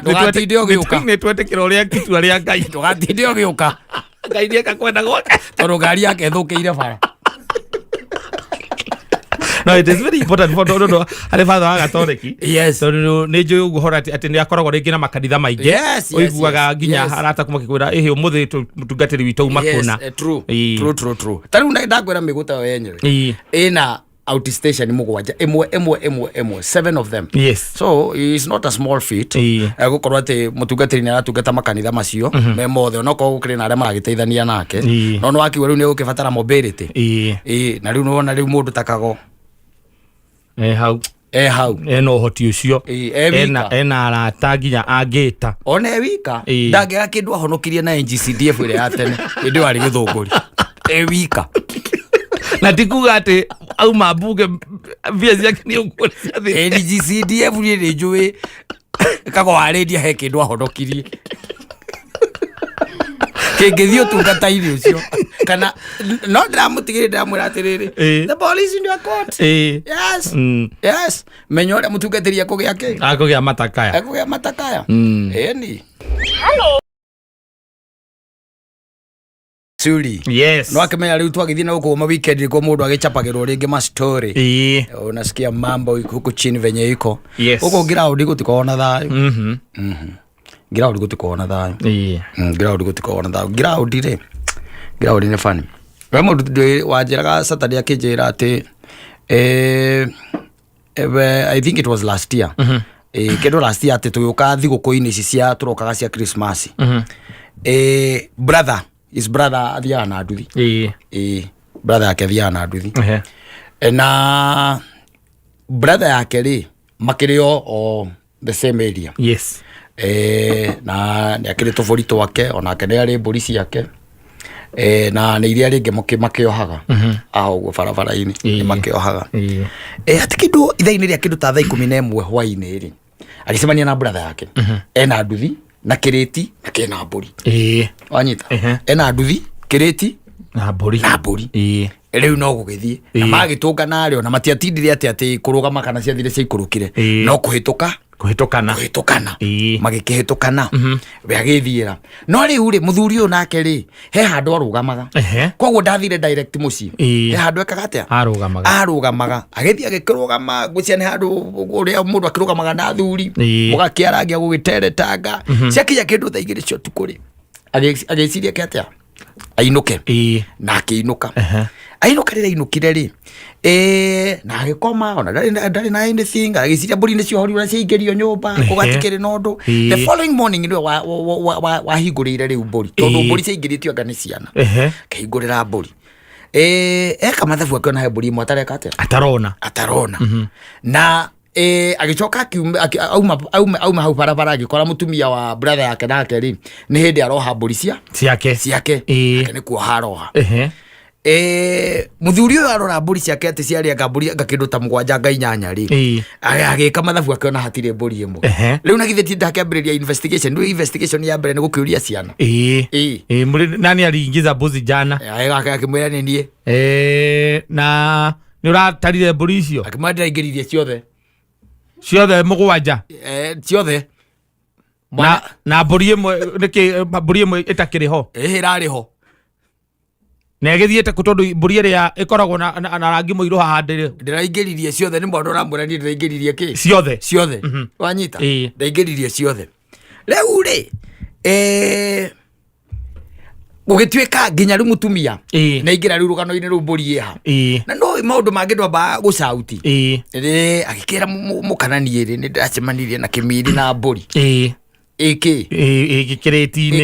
ndugatinde ugiuka ni twetekira uria kitua ria Ngai ndugatinde ugiuka Ngai ndieka kwenda gwake tondu ngari yake ethukiire bara. No, it is very important for no ale father wa Gatoreki so ni njui uguhora ati ni akoragwo ringi na makanitha maingi uiguaga nginya harata kumakikwira ehe umuthi mutungatiri witu umakuna true tariu ndakwira miguta yo yenyewe ina outstation 7 7 of them so it's not a small feat gukorwo ati mutungatiri ni aratungata makanitha macio me mothe no ko gukire na aria maragiteithania nake no no akiwa riu ni ukibatara mobility na riu no na riu mundu takago hau eno hoti ucio ena arata nginya angita ona wika ndangera kindu ahonokirie na NGCDF ire ya tene indi wari githunguri wika na tikuga ati auma mbuge via ciake ni ukuri ciathi NGCDF ni njui kago warendia he kindu ahonokirie kengethio tungata-ini ucio kana no ndiramutigire ndiramwira atiriri the police in your court yes menyo uria mutungatiri akugia matakaya ni hello Suri no akimenya riu twagithie na guko ma weekend ko mundu agichapagirwo ringi ma story unasikia mambo huku chini venye iko huko ground gutikona thayo ground gutikona thayo ground gutikona thayo ground ni funny we mundu wajiraga Saturday akijira ati I think it was last year kendo last year ati tuyuka thiguku-ini ici cia turokaga cia Christmas his brother athiaga na nduthi brother yake athiaga na nduthi na brother yake ri makirio o the same area na ni akiri tuvuri twake onake ni ari mburi ciake na ni iria ringi makiohaga aho barabara-ini ni makiohaga ati kindu ithaini ria kindu ta thaa 11 hwaini ri alicemania na brother yake ena nduthi na kireti na kena mburi wanyita ena nduthi kireti na mburi riu no gugithie na magitunga nario na matiatindire ati kurugama kana ciathire cia ikurukire no kuhituka kuhitukana magikihitukana bagithiira no riu ri muthuri uyu nake ri he handu arugamaga koguo ndathire direct muci he handu ekaga atia arugamaga agithia agikirugama gucia ni handu uria mundu akirugamaga na thuri mugakiarangia gugiteretanga ciakinya kindu tha igiri cio tukuri agiciria ke atia ainuke na akiinuka ainuka rira inukire ri na agikoma ona ndari na anything agiciria mburi ni cio hori ura ciingirio nyumba kugatikire nondu the following morning ndio wa hingurire riu mburi tondu mburi ciingiritio anga ni ciana kihingurira mburi eka mathabu akiona he mburi imwe atarona na agicoka auma hau barabara agikora mutumia wa brother yake nake ri ni hindi aroha mburi ciake ni kuoha aroha muthuri uyu arora mburi ciake ati ciari anga mburi anga kindu ta 7 nga 8 ri agika mathabu akiona hatire mburi imwe riu nagitheti ndakiambiriria investigation ya mbere ni gukiuria ciana muri nani aliingiza mbuzi jana akimwira ni nie na ni uratarire mburi icio akimwira ingiririe ciothe mugwanja ciothe na mburi imwe itakiri ho irari ho na githiete kutondu mburi iria ikoragwo na rangi muiru haha ndiraingiririe ciothe ni mbondo ramwira ni ndiraingiririe ki ciothe wanyita ndaingiririe ciothe riu ri gugituika nginya riu mutumia na ingira riu rugano-ini riu mburi iha na no maundu mangi ndwamba gucauti agikira mukanani ri ni ndacemanirie na kimiri na mburi kireti-ini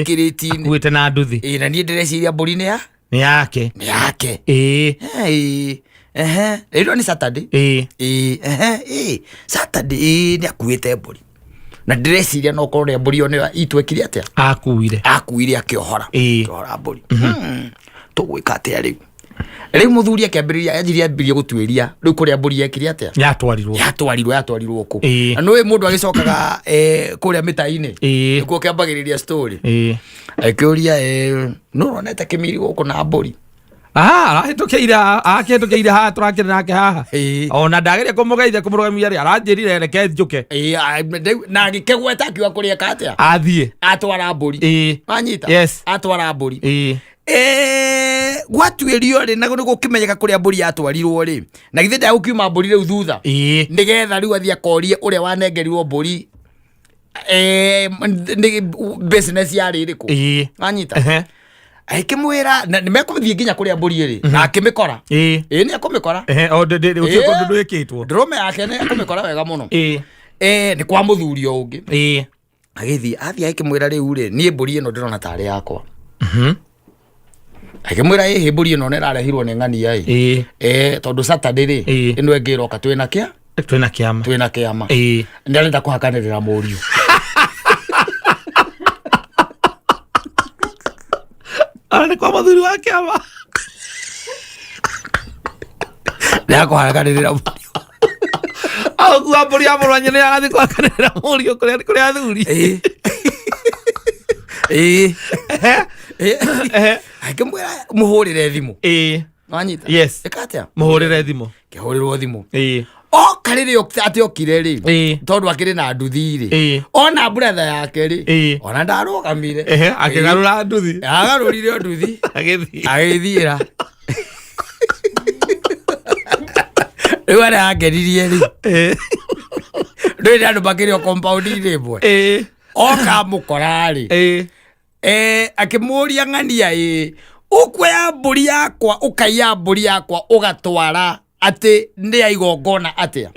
akuite na nduthi na nie ndireciria mburi ni yake ilo ni Saturday Saturday ni akuite mburi na ndreciria no korore mburi yo ni itwekire atia akuire akiohora mburi tugwika atia riu muthuri akiambiriria anjirie gutwiria riu kuria mburi yekire atia yatwarirwo ku na no mundu agicokaga kuria mita-ini nikuo kiambagiriria story akiuria no ronete kimiri guku na mburi arahitukiire haha turakire nake haha ona ndageria kumugeithia kumurugamia ri aranjirire reke njuke na agikegweta akiuga kuria katia athie atwara mburi anyita atwara mburi gwatuirio ri na gukimenyeka kuria mburi yatwarirwo ri na githe ndagukiuma mburi riu thutha nigetha riu athia korie uria wanengerirwo mburi business yari iriku anyita akimwira nimekuthie nginya kuria mburi iri na akimikora ni akumikora ndu ikitwo ndrume yake ni akumikora wega muno ni kwa muthuri ungi agithie athia akimwira riu ri nie mburi ino ndirona tari yakwa akimwira he mburi ino nerarehirwo ni ng'ania tondu Saturday ri ino engiroka twina kiama ndirenda kuhakanirira muriu ni kwa muthuri wake ama ndakuhakanirira muriu kwa mburi ya murwanye ni agathi kuhakanirira muriu kuria athuri akimwira muhurire thimu wanyita ikatia muhurire thimu kihurirwo thimu kariri ati okire ri tondu akiri na nduthi ri ona brother yake ri ona ndarugamire akigarura nduthi agarurire nduthi agithiira riu ara ageririe ri riu andu makirio compound rimwe oka mukora ri akimuria ng'ania ukwoya mburi yakwa ukaiya mburi yakwa ugatwara ati ndi aigongona atia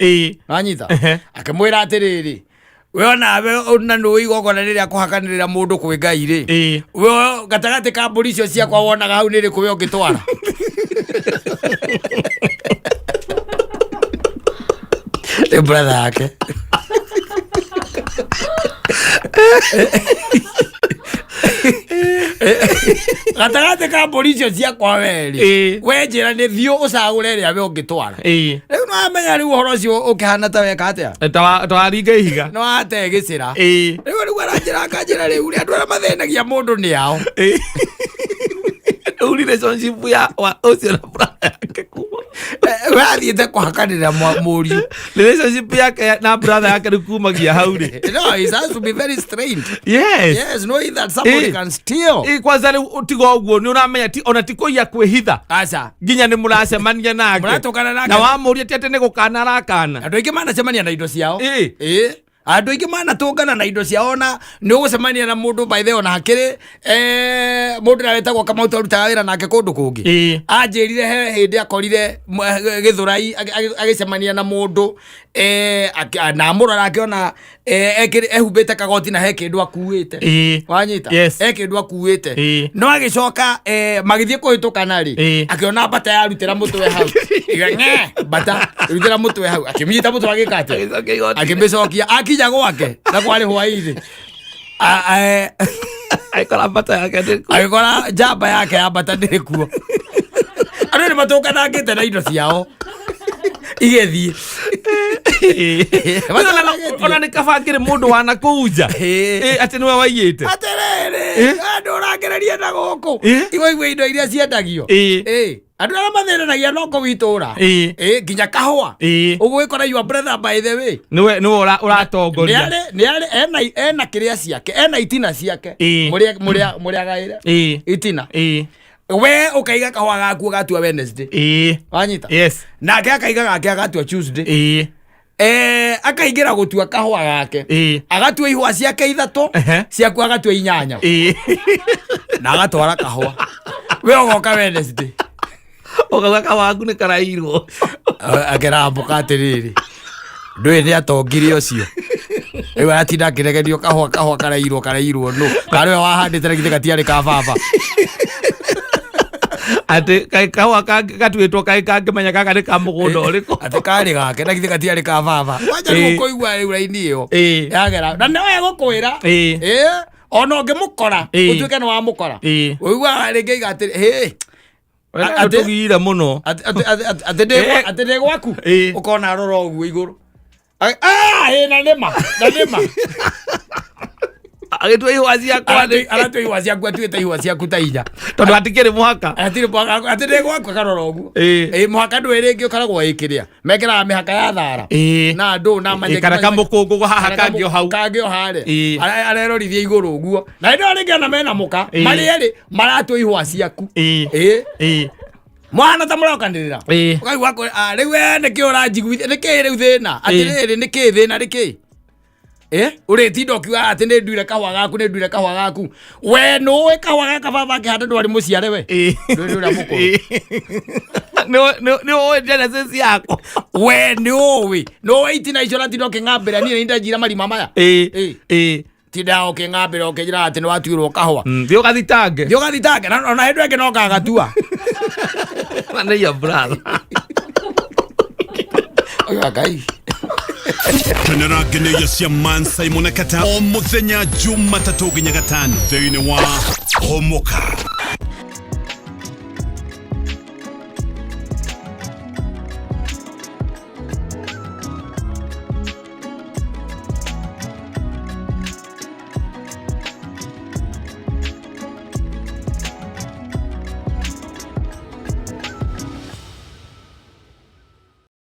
wanyita akimwira atiriri we onawe ona ndu igongona riria kuhakanirira mundu kwi Ngai ri we gatagati ka mburi icio ciakwa wonaga hau niri kuwe ungitwara brother yake gatagati ka mburi icio ciakwa weri we njira ni thiu ucagure ria we ungitwara riu no amenya riu uhoro ucio ukihana ta weka atia twaringa ihiga no ate gicira riu aranjira akanjira riu ri andu aria mathenagia mundu ni ao relationship ya ucio na brother yake kuma wathiĩte kũhakanĩra mũriũ relationship yake na brother yake nĩkumagia hau rĩ. No, it has to be very strained. Yes, knowing that somebody can steal. Kwanza tiga ũguo nĩ ũramenya ona ti kũiya kwĩhitha aca nginya nĩ mũracemania nake mũratũkana nake na wamũria ti atĩ nĩ gũkana arakana. Andũ aingĩ manacemania na indo ciao. Andũ aingĩ manatũngana na indo ciao na nĩ ũgũcemania na mũndũ by the way ona hakĩrĩ mũndũ aretagwo Kamau arutaga wĩra nake kũndũ kũngĩ. Anjĩrire he hĩndĩ akorire Gĩthũrai agĩcemania na mũndũ na mũrora akĩona ehumbĩte kagoti na he kĩndũ akuĩte. Wanyita he kĩndũ akuĩte no agĩcoka magĩthiĩ kũhĩtũkana rĩ akĩona mbata yarutĩra mũtwe hau mbata rutĩra mũtwe hau akĩmĩnyita mũtwe agĩkate akĩmĩcokia akinya gwake na kwarĩ hwaĩ-inĩ agĩkora mbata yake agĩkora njamba yake ya mbata ndĩrĩ kuo. Andũ nĩmatũnganangĩte na indo ciao igĩthiĩ. Ona nĩ kabangĩrĩ mũndũ wanakũnja atĩ nĩwe waiyĩte. Atĩrĩrĩ andũ ũrangereria na gũkũ igũigua indo iria ciendagio. Andũ arĩa mathĩnanagia no kũu itũũra nginya kahũa ũgũgĩkora your brother by the way nĩwe ũratongoria ena kĩrĩa ciake ena itina ciake mũrĩa gaĩre itina we ũkaiga kahũa gaku gatua Wednesday. Wanyita nake akaiga gake agatua Tuesday. Akaingĩra gũtua kahũa gake agatua ihũa ciake 3 ciaku agatua 8 na agatwara kahũa we ũgoka Wednesday ũkauga kahũa gaku nĩ karairwo akĩrambũka atĩrĩrĩ ndũĩ nĩ atongire ũcio rĩu aratinda akĩregerio kahũa karairwo no karĩwe wahandĩte githĩ gatiarĩ ka baba atĩ kahũa gatuĩtwo kangĩmenya gaka nĩ ka mũgũnda ũrĩkũ atĩ karĩ gake na githĩ gatiarĩ ka baba wanja nĩgũkũigua rĩu raini ĩyo yagera na nĩwe gũkwĩra ona ũngĩmũkora ũtuĩke nĩ wamũkora ũiguaga rĩngĩ iga atĩ atũgire mũno atĩ ndĩ gwaku ũkona arora ũguo igũrũ na nĩma agĩtua ihũa ciakwa aratua ihũa ciaku atuĩte ihũa ciaku ta 4 tondũ hatikĩrĩ mũhaka atĩ ndĩ gwaku akarora ũguo mũhaka ndũĩ rĩngĩ ũkaragwo ĩkĩrĩa mekĩraga mĩhaka ya thara na ndũ na manyeki kana kamũkũngũ haha kangĩ o hau harĩa arerorithia igũrũ ũguo na hĩndĩ ĩyo rĩngĩ ona mena mũka marĩ erĩ maratua ihũa ciaku mwana ta mũrokanĩrĩra ũkaigua rĩu nĩkĩ ũranjiguithia nĩkĩ rĩu thĩna atĩrĩrĩ nĩkĩ thĩna rĩkĩ ũrĩtinda ũkiuga atĩ nĩ nduire kahũa gaku we nũĩ kahũa gaka baba akĩhanda ndwarĩ mũciare we ndũrĩa mũkũrũ nĩũĩ genesis yako we nĩũĩ itina icio natinda ũkĩng'ambĩra niĩ nĩndanjira marima maya tinda ũkĩng'ambĩra ũkĩnjĩra atĩ nĩwatuirwo kahũa thiĩ ũgathitange ona hĩndĩ ĩngĩ no kagatua nĩ your brother Ngai Kenera geneya cia Mansai Monekata o muthenya Jumatatu nginya gatano thĩinĩ wa Homoka.